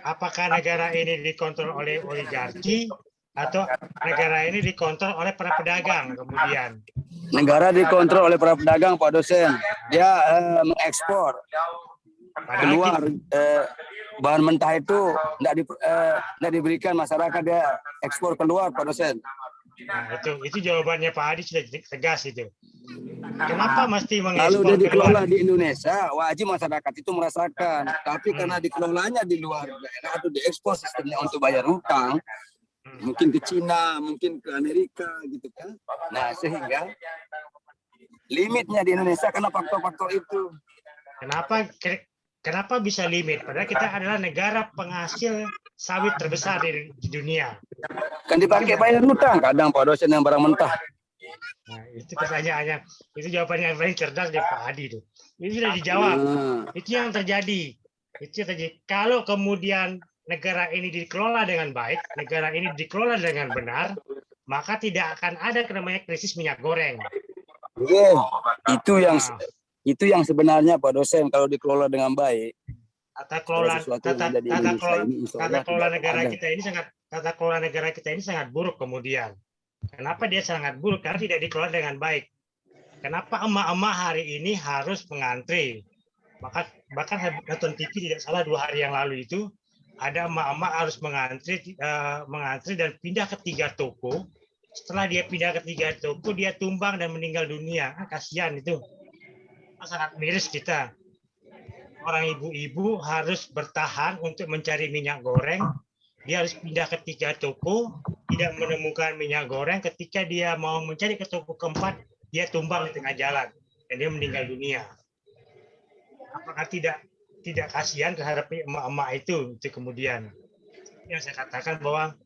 Apakah negara ini dikontrol oleh oligarki atau negara ini dikontrol oleh para pedagang kemudian? Negara dikontrol oleh para pedagang Pak dosen. Dia mengekspor keluar bahan mentah itu tidak diberikan masyarakat, dia ekspor keluar Pak dosen. Nah, itu jawabannya Pak Adi sudah tegas itu. Kenapa mesti mengekspor? Kalau dia dikelola di Indonesia, wajib masyarakat itu merasakan. Tapi karena dikelolanya di luar daerah atau diekspor sistemnya untuk bayar hutang, mungkin ke Cina, mungkin ke Amerika gitu kan. Nah, sehingga limitnya di Indonesia karena faktor-faktor itu. Kenapa bisa limit? Padahal kita adalah negara penghasil sawit terbesar di dunia. Kan dipakai bayar hutang kadang Pak dosen yang barang mentah. Nah, itu pertanyaannya. Itu jawabannya yang paling cerdas dari Pak Adi itu. Itu sudah dijawab. Itu yang terjadi. Itu yang terjadi. Kalau kemudian negara ini dikelola dengan baik, negara ini dikelola dengan benar, maka tidak akan ada namanya krisis minyak goreng. Iya, Nah, itu yang sebenarnya Pak dosen kalau dikelola dengan baik. tata kelola sesuatu yang ada di Indonesia ini, insya Allah tata kelola tidak negara ada. kita ini tata kelola negara kita ini sangat buruk kemudian. Kenapa dia sangat buruk? Karena tidak dikelola dengan baik. Kenapa emak-emak hari ini harus mengantri? Bahkan nonton TV tidak salah 2 hari yang lalu itu ada emak-emak harus mengantri dan pindah ke 3 toko. Setelah dia pindah ke 3 toko, dia tumbang dan meninggal dunia. Kasihan itu. Sangat miris kita. Orang ibu-ibu harus bertahan untuk mencari minyak goreng. Dia harus pindah ke 3 toko, tidak menemukan minyak goreng. Ketika dia mau mencari ke toko keempat, dia tumbang di tengah jalan dan dia meninggal dunia. Apakah tidak kasihan terhadap emak-emak itu kemudian? Yang saya katakan bahwa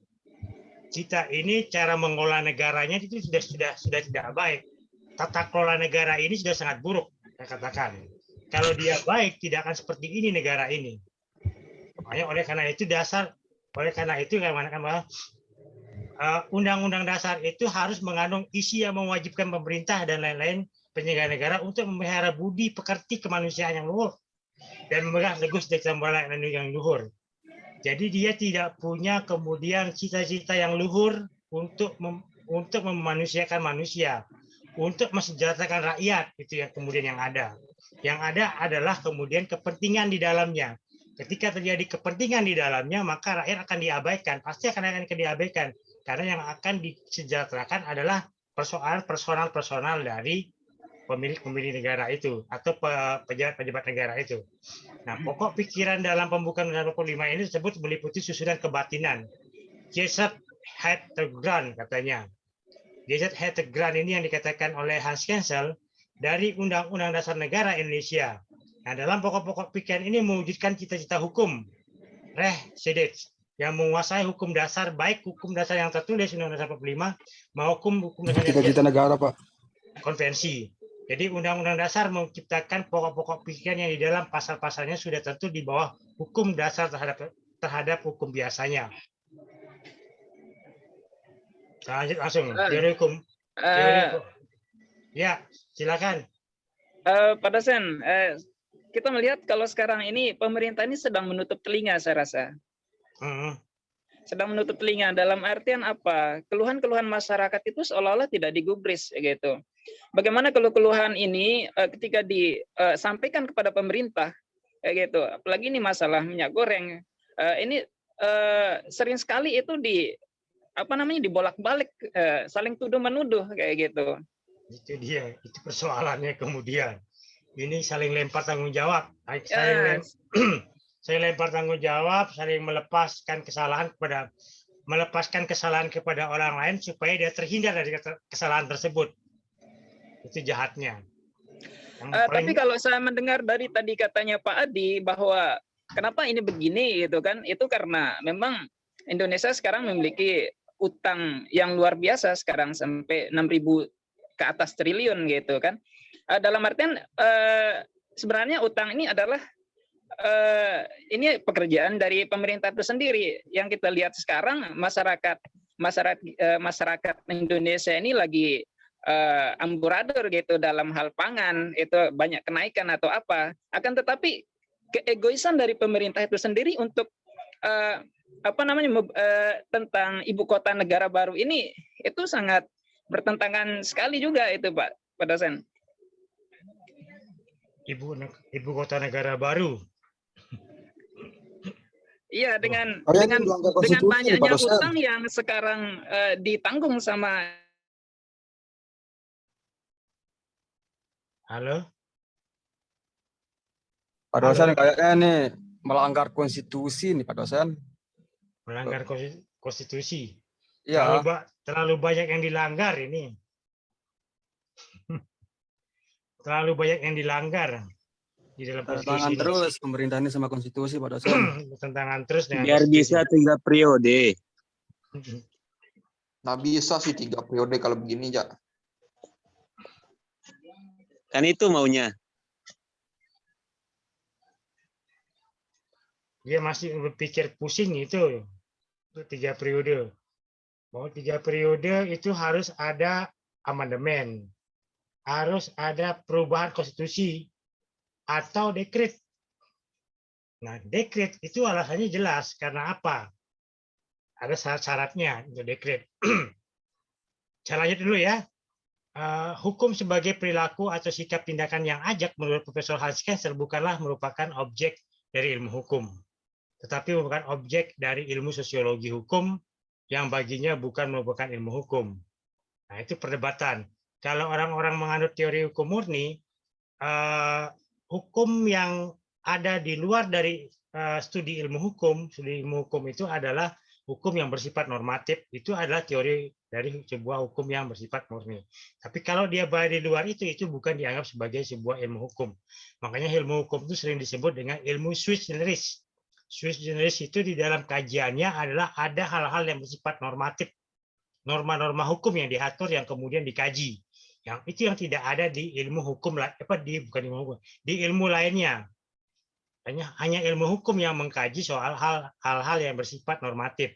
kita ini cara mengelola negaranya itu sudah tidak baik. Tata kelola negara ini sudah sangat buruk, saya katakan. Kalau dia baik, tidak akan seperti ini negara ini. Makanya oleh karena itu bahwa undang-undang dasar itu harus mengandung isi yang mewajibkan pemerintah dan lain-lain penyelenggara negara untuk memelihara budi pekerti kemanusiaan yang luhur dan memegang teguh setiap yang luhur. Jadi dia tidak punya kemudian cita-cita yang luhur untuk memanusiakan manusia, untuk mensejahterakan rakyat, itu yang kemudian yang ada. Yang ada adalah kemudian kepentingan di dalamnya. Ketika terjadi kepentingan di dalamnya, maka rakyat akan diabaikan, pasti akan diabaikan. Karena yang akan disejahterakan adalah persoalan personal dari pemilik negara itu atau pejabat negara itu. Nah, pokok pikiran dalam pembukaan Undang-Undang 45 ini disebut meliputi susunan kebatinan. Geset het the Grand katanya. Geset het the Grand ini yang dikatakan oleh Hans Kelsen dari Undang-Undang Dasar Negara Indonesia. Nah, dalam pokok-pokok pikiran ini mewujudkan cita-cita hukum Rechts yang menguasai hukum dasar, baik hukum dasar yang tertulis Undang-Undang Dasar 45 maupun hukum dasar Cita-cita negara, Pak. konvensi. Jadi Undang-Undang Dasar menciptakan pokok-pokok pikiran yang di dalam pasal-pasalnya sudah tentu di bawah hukum dasar terhadap hukum biasanya. Lanjut langsung. Teori hukum. Ya, silakan. Pak dosen, kita melihat kalau sekarang ini pemerintah ini sedang menutup telinga, saya rasa. Sedang menutup telinga dalam artian apa? Keluhan-keluhan masyarakat itu seolah-olah tidak digubris, gitu. Bagaimana kalau keluhan ini ketika disampaikan kepada pemerintah, gitu. Apalagi ini masalah minyak goreng, ini sering sekali itu dibolak-balik, saling tuduh menuduh kayak gitu. Itu dia, itu persoalannya kemudian. Ini saling lempar tanggung jawab. Saya lempar tanggung jawab, saling melepaskan kesalahan kepada orang lain supaya dia terhindar dari kesalahan tersebut. Itu jahatnya. Tapi kalau saya mendengar dari tadi katanya Pak Adi bahwa kenapa ini begini gitu kan, itu karena memang Indonesia sekarang memiliki utang yang luar biasa sekarang sampai 6.000 ke atas triliun gitu kan. Dalam artian sebenarnya utang ini adalah ini pekerjaan dari pemerintah itu sendiri. Yang kita lihat sekarang masyarakat Indonesia ini lagi amburadul gitu dalam hal pangan, itu banyak kenaikan atau apa. Akan tetapi keegoisan dari pemerintah itu sendiri untuk tentang ibu kota negara baru ini itu sangat bertentangan sekali juga itu Pak dosen. Ibu kota negara baru. Iya, dengan banyaknya utang yang sekarang ditanggung sama. Halo? Pak dosen kayaknya nih melanggar konstitusi nih Pak dosen. Melanggar konstitusi. Iya. Terlalu banyak yang dilanggar ini. terlalu banyak yang dilanggar di dalam konstitusi Tantangan ini. terus pemerintah ini sama konstitusi Pak dosen. Tentangan terus dengan Biar konstitusi. bisa 3 periode. Nggak bisa sih 3 periode kalau begini, Ja. Kan itu maunya. Dia masih berpikir pusing itu 3 periode. Mau 3 periode itu harus ada amandemen, harus ada perubahan konstitusi atau dekret. Nah, dekret itu alasannya jelas karena apa? Ada syarat-syaratnya untuk dekret. Saya lanjut dulu ya. Hukum sebagai perilaku atau sikap tindakan yang ajak menurut Profesor Hans Kensel bukanlah merupakan objek dari ilmu hukum, tetapi merupakan objek dari ilmu sosiologi hukum yang baginya bukan merupakan ilmu hukum. Nah, itu perdebatan. Kalau orang-orang menganut teori hukum murni, hukum yang ada di luar dari studi ilmu hukum itu adalah hukum yang bersifat normatif, itu adalah teori dari sebuah hukum yang bersifat murni. Tapi kalau dia berada di luar itu bukan dianggap sebagai sebuah ilmu hukum. Makanya ilmu hukum itu sering disebut dengan ilmu sui generis. Sui generis itu di dalam kajiannya adalah ada hal-hal yang bersifat normatif, norma-norma hukum yang diatur yang kemudian dikaji. Yang itu yang tidak ada di ilmu hukum, bukan ilmu hukum, di ilmu lainnya. Hanya ilmu hukum yang mengkaji soal hal-hal yang bersifat normatif.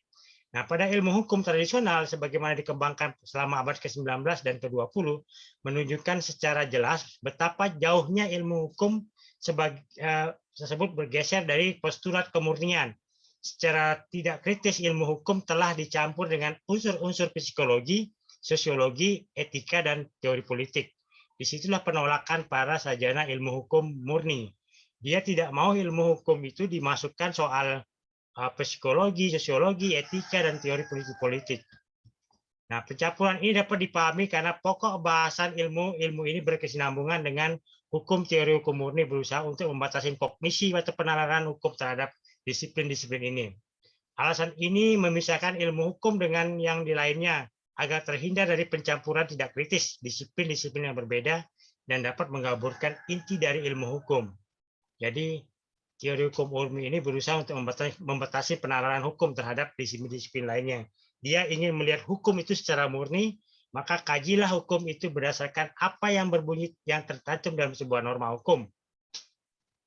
Nah, pada ilmu hukum tradisional sebagaimana dikembangkan selama abad ke-19 dan ke-20 menunjukkan secara jelas betapa jauhnya ilmu hukum tersebut bergeser dari postulat kemurnian. Secara tidak kritis ilmu hukum telah dicampur dengan unsur-unsur psikologi, sosiologi, etika, dan teori politik. Disitulah penolakan para sarjana ilmu hukum murni. Dia tidak mau ilmu hukum itu dimasukkan soal psikologi, sosiologi, etika, dan teori politik. Nah, pencampuran ini dapat dipahami karena pokok bahasan ilmu ini berkesinambungan dengan hukum teori hukum murni berusaha untuk membatasi kognisi atau penalaran hukum terhadap disiplin-disiplin ini. Alasan ini memisahkan ilmu hukum dengan yang di lainnya agar terhindar dari pencampuran tidak kritis disiplin-disiplin yang berbeda dan dapat menggabungkan inti dari ilmu hukum. Jadi teori hukum murni ini berusaha untuk membatasi penalaran hukum terhadap disiplin-disiplin lainnya. Dia ingin melihat hukum itu secara murni, maka kajilah hukum itu berdasarkan apa yang berbunyi yang tercantum dalam sebuah norma hukum.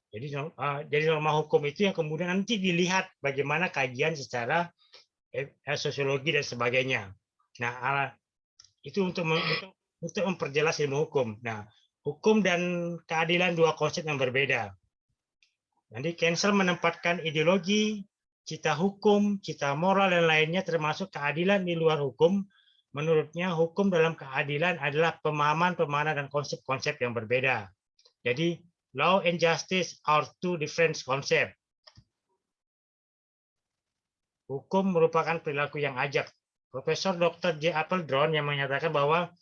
Jadi norma hukum itu yang kemudian nanti dilihat bagaimana kajian secara sosiologi dan sebagainya. Nah, itu untuk memperjelas ilmu hukum. Nah, hukum dan keadilan dua konsep yang berbeda. Nanti Kensel menempatkan ideologi, cita hukum, cita moral, dan lainnya termasuk keadilan di luar hukum. Menurutnya hukum dalam keadilan adalah pemahaman dan konsep-konsep yang berbeda. Jadi law and justice are two different concepts. Hukum merupakan perilaku yang ajak. Profesor Dr. J. Appledron yang menyatakan bahwa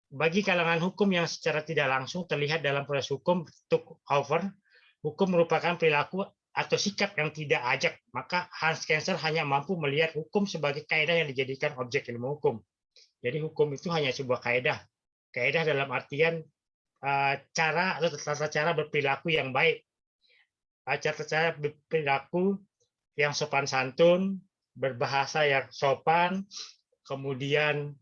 bagi kalangan hukum yang secara tidak langsung terlihat dalam proses hukum took over, hukum merupakan perilaku atau sikap yang tidak ajak, maka Hans Kensel hanya mampu melihat hukum sebagai kaidah yang dijadikan objek ilmu hukum. Jadi hukum itu hanya sebuah kaidah. Kaidah dalam artian cara atau tata cara berperilaku yang baik. Tata cara berperilaku yang sopan santun, berbahasa yang sopan, kemudian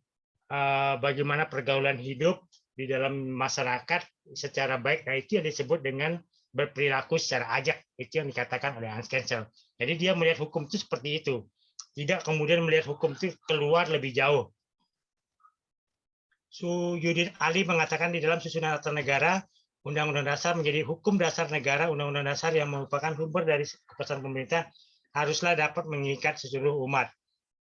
bagaimana pergaulan hidup di dalam masyarakat secara baik. Nah, itu yang disebut dengan berperilaku secara ajak, itu yang dikatakan oleh Hans Kensel. Jadi dia melihat hukum itu seperti itu, tidak kemudian melihat hukum itu keluar lebih jauh. Suyudin Ali mengatakan di dalam susunan tata negara, Undang-Undang Dasar menjadi hukum dasar negara. Undang-Undang Dasar yang merupakan sumber dari keputusan pemerintah haruslah dapat mengikat seluruh umat.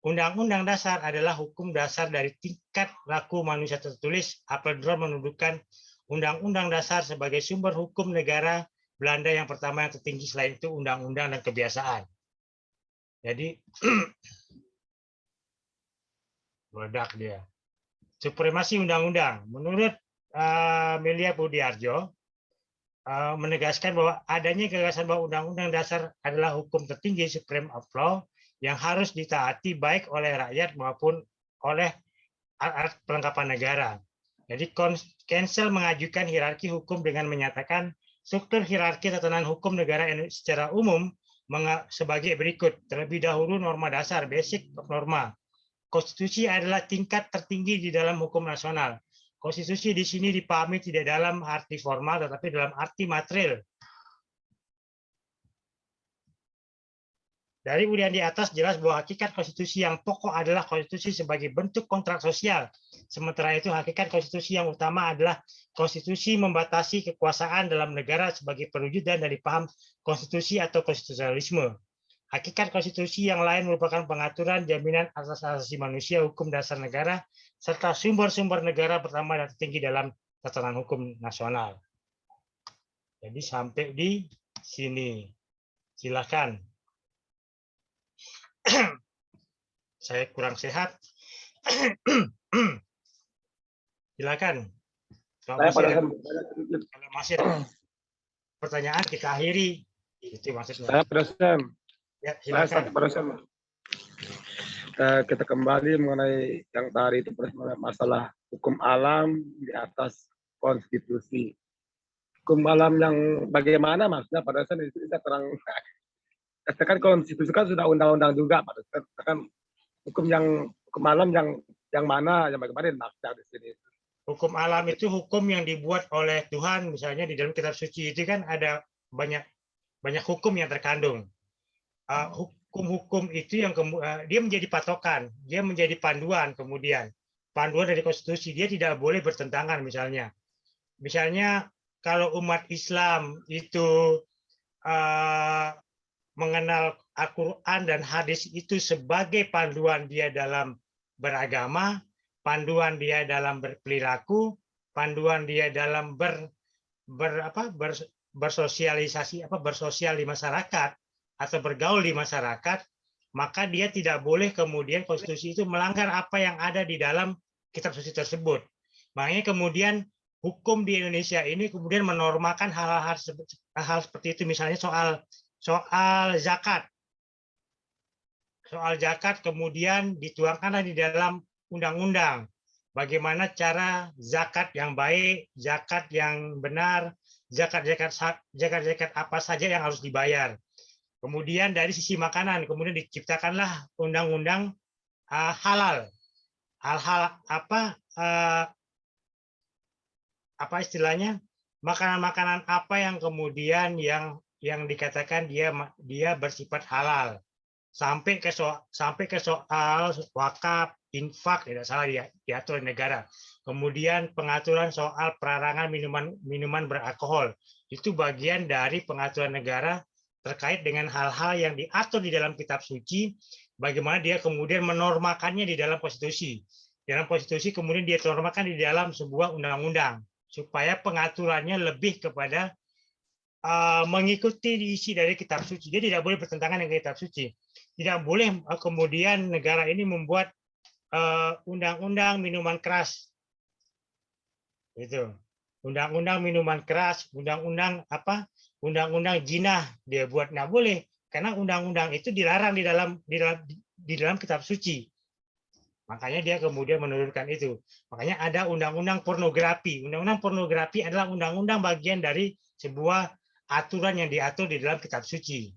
Undang-Undang Dasar adalah hukum dasar dari tingkat laku manusia tertulis. Appledron menuduhkan Undang-Undang Dasar sebagai sumber hukum negara Belanda yang pertama yang tertinggi, selain itu undang-undang dan kebiasaan. Jadi meledak dia. Supremasi undang-undang. Menurut Melia Budiarjo menegaskan bahwa adanya gagasan bahwa Undang-Undang Dasar adalah hukum tertinggi, supreme of law, yang harus ditaati baik oleh rakyat maupun oleh alat perlengkapan negara. Jadi Kensel mengajukan hierarki hukum dengan menyatakan struktur hierarki tatanan hukum negara secara umum sebagai berikut. Terlebih dahulu norma dasar, basic of norma. Konstitusi adalah tingkat tertinggi di dalam hukum nasional. Konstitusi di sini dipahami tidak dalam arti formal, tetapi dalam arti material. Dari urian di atas jelas bahwa hakikat konstitusi yang pokok adalah konstitusi sebagai bentuk kontrak sosial. Sementara itu hakikat konstitusi yang utama adalah konstitusi membatasi kekuasaan dalam negara sebagai perwujudan dari paham konstitusi atau konstitusionalisme. Hakikat konstitusi yang lain merupakan pengaturan jaminan asas asasi manusia, hukum dasar negara, serta sumber-sumber negara pertama dan tertinggi dalam tatanan hukum nasional. Jadi sampai di sini. Silakan. Saya kurang sehat. Silakan. Kalau masih ada pertanyaan kita akhiri. Itu maksudnya. Saya Presiden. Ya, Saya silakan. Presiden. Kita kembali mengenai yang tadi itu masalah hukum alam di atas konstitusi. Hukum alam yang bagaimana maksudnya pada saat itu bisa terang. Katakan konstitusi kan sudah undang-undang juga, pada saat kan hukum alam yang mana, yang bagaimana maksudnya di sini. Hukum alam itu hukum yang dibuat oleh Tuhan, misalnya di dalam kitab suci itu kan ada banyak hukum yang terkandung. Hukum-hukum itu yang dia menjadi patokan, dia menjadi panduan, kemudian panduan dari konstitusi, dia tidak boleh bertentangan misalnya. Misalnya kalau umat Islam itu mengenal Al-Quran dan hadis itu sebagai panduan dia dalam beragama, panduan dia dalam berperilaku, panduan dia dalam bersosialisasi, bersosial di masyarakat atau bergaul di masyarakat, maka dia tidak boleh kemudian konstitusi itu melanggar apa yang ada di dalam kitab suci tersebut. Makanya kemudian hukum di Indonesia ini kemudian menormakan hal-hal seperti itu, misalnya soal zakat. Soal zakat kemudian dituangkanlah di dalam undang-undang. Bagaimana cara zakat yang baik, zakat yang benar, zakat apa saja yang harus dibayar. Kemudian dari sisi makanan, kemudian diciptakanlah undang-undang halal. Hal-hal apa istilahnya? Makanan-makanan apa yang kemudian yang dikatakan dia bersifat halal, sampai ke soal wakaf, infak, tidak salah diatur oleh negara. Kemudian pengaturan soal pelarangan minuman beralkohol, itu bagian dari pengaturan negara terkait dengan hal-hal yang diatur di dalam kitab suci, bagaimana dia kemudian menormakannya di dalam konstitusi. Dalam konstitusi kemudian dia normakan di dalam sebuah undang-undang, supaya pengaturannya lebih kepada mengikuti isi dari kitab suci. Dia tidak boleh bertentangan dengan kitab suci. Tidak boleh kemudian negara ini membuat undang-undang minuman keras. Itu. Undang-undang minuman keras, undang-undang undang-undang dia buat, nggak boleh, karena undang-undang itu dilarang di dalam kitab suci. Makanya dia kemudian menurunkan itu. Makanya ada undang-undang pornografi. Undang-undang pornografi adalah undang-undang bagian dari sebuah aturan yang diatur di dalam kitab suci.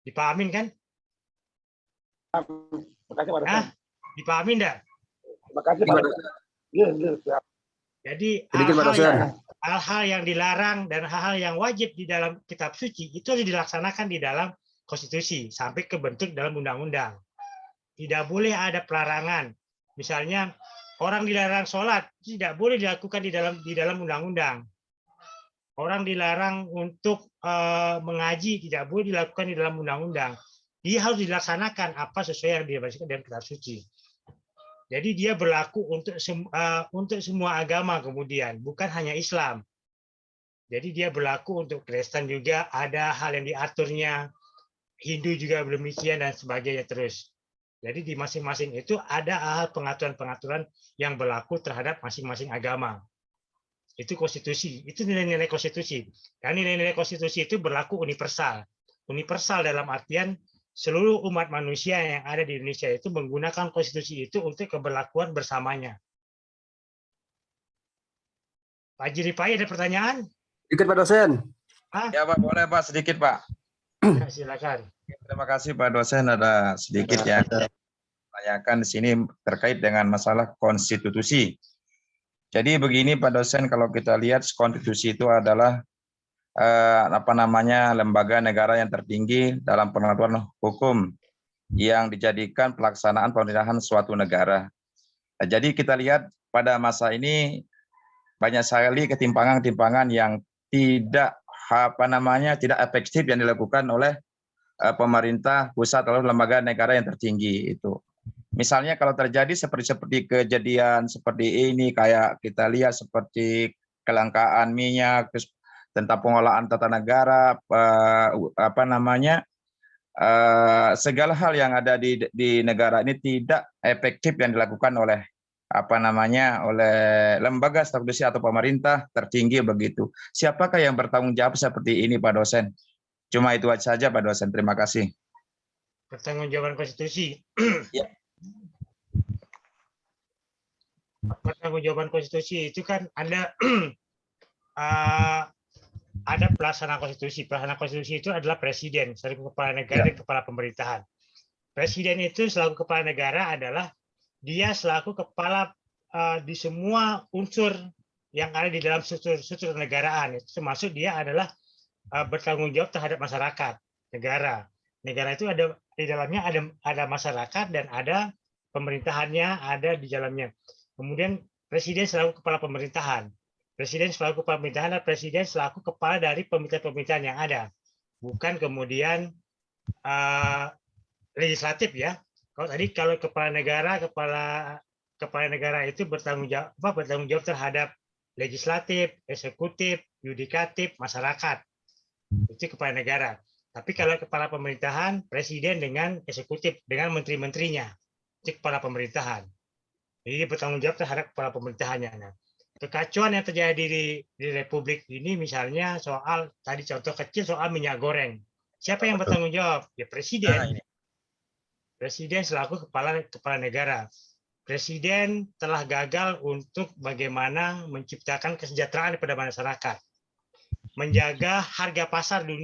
Dipahamin kan? Terima kasih Pak Presiden. Dipahamin enggak? Terima kasih Pak Presiden. Iya, siap. Jadi hal-hal yang dilarang dan hal-hal yang wajib di dalam kitab suci itu harus dilaksanakan di dalam konstitusi sampai ke bentuk dalam undang-undang. Tidak boleh ada pelarangan. Misalnya orang dilarang sholat tidak boleh dilakukan di dalam undang-undang. Orang dilarang untuk mengaji tidak boleh dilakukan di dalam undang-undang. Dia harus dilaksanakan apa sesuai yang dibacakan dalam kitab suci. Jadi dia berlaku untuk semua agama kemudian, bukan hanya Islam. Jadi dia berlaku untuk Kristen juga, ada hal yang diaturnya, Hindu juga demikian dan sebagainya terus. Jadi di masing-masing itu ada hal pengaturan-pengaturan yang berlaku terhadap masing-masing agama. Itu konstitusi, itu nilai-nilai konstitusi. Dan nilai-nilai konstitusi itu berlaku universal. Universal dalam artian seluruh umat manusia yang ada di Indonesia itu menggunakan konstitusi itu untuk keberlakuan bersamanya. Pak Jiripai ada pertanyaan? Ikut Pak dosen. Ya Pak, boleh Pak sedikit Pak. Ya, silakan. Terima kasih Pak dosen, ada sedikit yang tanyakan di sini terkait dengan masalah konstitusi. Jadi begini Pak dosen, kalau kita lihat konstitusi itu adalah lembaga negara yang tertinggi dalam pengaturan hukum yang dijadikan pelaksanaan pemerintahan suatu negara. Nah, jadi kita lihat pada masa ini banyak sekali ketimpangan-ketimpangan yang tidak tidak efektif yang dilakukan oleh pemerintah pusat atau lembaga negara yang tertinggi itu. Misalnya kalau terjadi seperti kejadian seperti ini, kayak kita lihat seperti kelangkaan minyak, tentang pengolahan tata negara, segala hal yang ada di negara ini tidak efektif yang dilakukan oleh oleh lembaga statusi atau pemerintah tertinggi begitu. Siapakah yang bertanggung jawab seperti ini Pak dosen? Cuma itu saja Pak dosen. Terima kasih. Pertanggungjawaban konstitusi. Ya. Pertanggungjawaban konstitusi itu kan ada ada pelaksana konstitusi. Pelaksana konstitusi itu adalah presiden, selaku kepala negara dan kepala pemerintahan. Presiden itu selaku kepala negara adalah dia selaku kepala di semua unsur yang ada di dalam struktur negaraan. Termasuk dia adalah bertanggung jawab terhadap masyarakat, negara. Negara itu ada di dalamnya ada masyarakat dan ada pemerintahannya ada di dalamnya. Kemudian presiden selaku kepala pemerintahan. Presiden selaku kepala pemerintahan dan presiden selaku kepala dari pemerintahan-pemerintahan yang ada. Bukan kemudian legislatif ya. Kalau kepala negara itu bertanggung jawab terhadap legislatif, eksekutif, yudikatif, masyarakat. Itu kepala negara. Tapi kalau kepala pemerintahan, presiden dengan eksekutif, dengan menteri-menterinya. Itu kepala pemerintahan. Jadi bertanggung jawab terhadap kepala pemerintahannya. Nah, kekacauan yang terjadi di Republik ini misalnya soal, tadi contoh kecil soal minyak goreng. Siapa yang bertanggung jawab? Ya presiden. Presiden selaku kepala negara. Presiden telah gagal untuk bagaimana menciptakan kesejahteraan pada masyarakat. Menjaga harga pasar di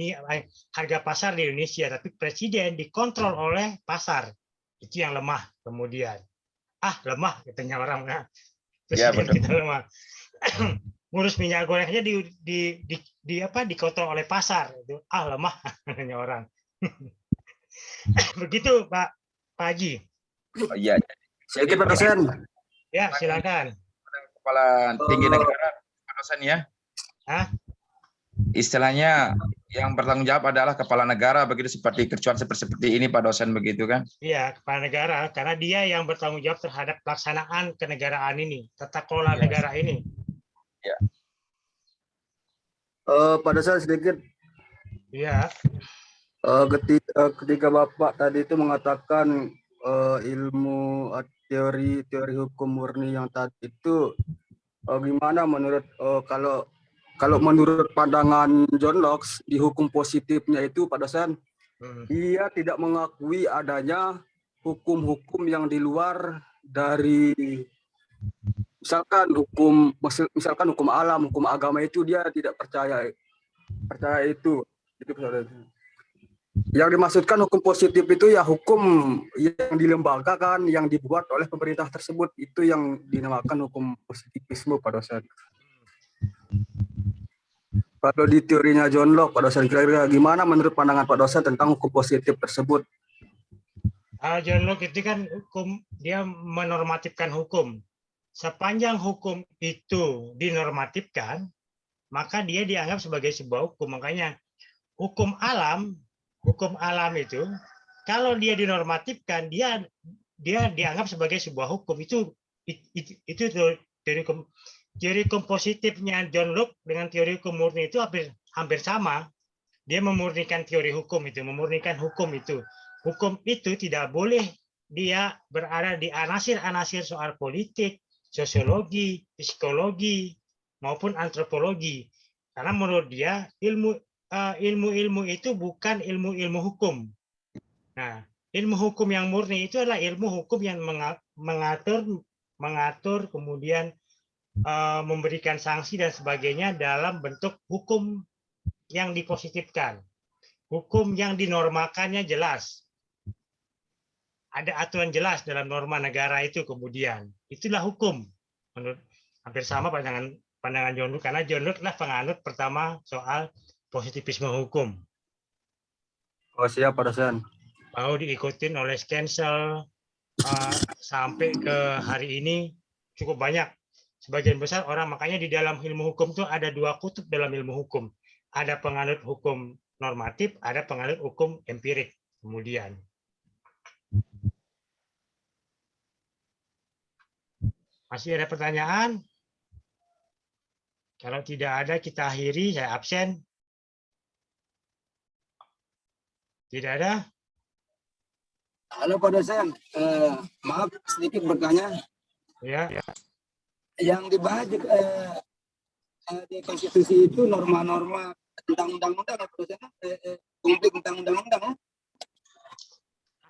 Indonesia, tapi presiden dikontrol oleh pasar. Itu yang lemah kemudian. Lemah katanya orang. Presiden kita lemah. Ngurus minyak goreng aja dikontrol oleh pasar. Itu lemah katanya orang. Begitu Pak Haji. Oh, iya. Sedikit Pak dosen. Ya, silakan. Kepala tinggi negara Pak dosen ya. Istilahnya yang bertanggung jawab adalah kepala negara begitu, seperti kecuali seperti ini Pak dosen begitu kan? Iya, kepala negara karena dia yang bertanggung jawab terhadap pelaksanaan kenegaraan ini, tata kelola negara ini. Ya. Pak dosen sedikit. Iya. Ketika Bapak tadi itu mengatakan ilmu teori hukum murni yang tadi itu gimana menurut kalau menurut pandangan John Locke di hukum positifnya itu Pak dosen, dia tidak mengakui adanya hukum-hukum yang di luar dari misalkan hukum alam, hukum agama itu dia tidak percaya itu. Yang dimaksudkan hukum positif itu ya hukum yang dilembagakan, yang dibuat oleh pemerintah tersebut, itu yang dinamakan hukum positivisme Pak dosen. Kalau di teorinya John Locke, Pak dosen, kira-kira gimana menurut pandangan Pak dosen tentang hukum positif tersebut? John Locke itu kan hukum, dia menormatifkan hukum. Sepanjang hukum itu dinormatifkan, maka dia dianggap sebagai sebuah hukum. Makanya hukum alam itu kalau dia dinormatifkan, dia dianggap sebagai sebuah hukum. Itu teori hukum positifnya John Locke dengan teori hukum murni itu hampir sama. Dia memurnikan teori hukum itu, memurnikan hukum itu. Hukum itu tidak boleh dia berada di anasir-anasir soal politik, sosiologi, psikologi, maupun antropologi. Karena menurut dia ilmu-ilmu itu bukan ilmu-ilmu hukum. Nah, ilmu hukum yang murni itu adalah ilmu hukum yang mengatur kemudian memberikan sanksi dan sebagainya dalam bentuk hukum yang dipositifkan. Hukum yang dinormalkannya jelas. Ada aturan jelas dalam norma negara itu kemudian. Itulah hukum. Menurut hampir sama pandangan John Luke, karena John Luke adalah penganut pertama soal positivisme hukum. Oh siap Pak dosen. Mau diikutin oleh Skensel sampai ke hari ini cukup banyak. Sebagian besar orang, makanya di dalam ilmu hukum itu ada dua kutub dalam ilmu hukum. Ada penganut hukum normatif, ada penganut hukum empirik. Kemudian masih ada pertanyaan? Kalau tidak ada, kita akhiri. Saya absen. Tidak ada? Halo Pak dosen, maaf sedikit bertanya. Ya. Yang dibahas di konstitusi itu norma-norma tentang undang-undang, Pak dosen, konflik tentang undang-undang.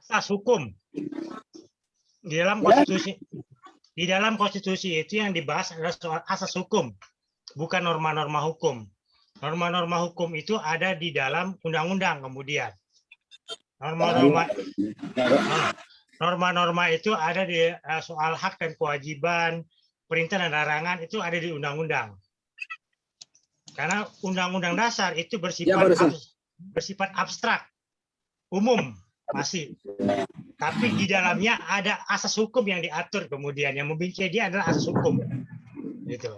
Asas hukum. Di dalam konstitusi itu yang dibahas adalah soal asas hukum, bukan norma-norma hukum. Norma-norma hukum itu ada di dalam undang-undang kemudian. Norma-norma itu ada di soal hak dan kewajiban, perintah dan larangan itu ada di undang-undang. Karena undang-undang dasar itu bersifat abstrak, umum masih. Tapi di dalamnya ada asas hukum yang diatur kemudian. Yang membincang dia adalah asas hukum. Gitu.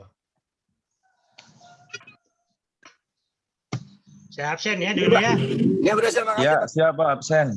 Saya absen ya dulu ya. Ya, Pak dosen, makasih. Ya, siapa absen?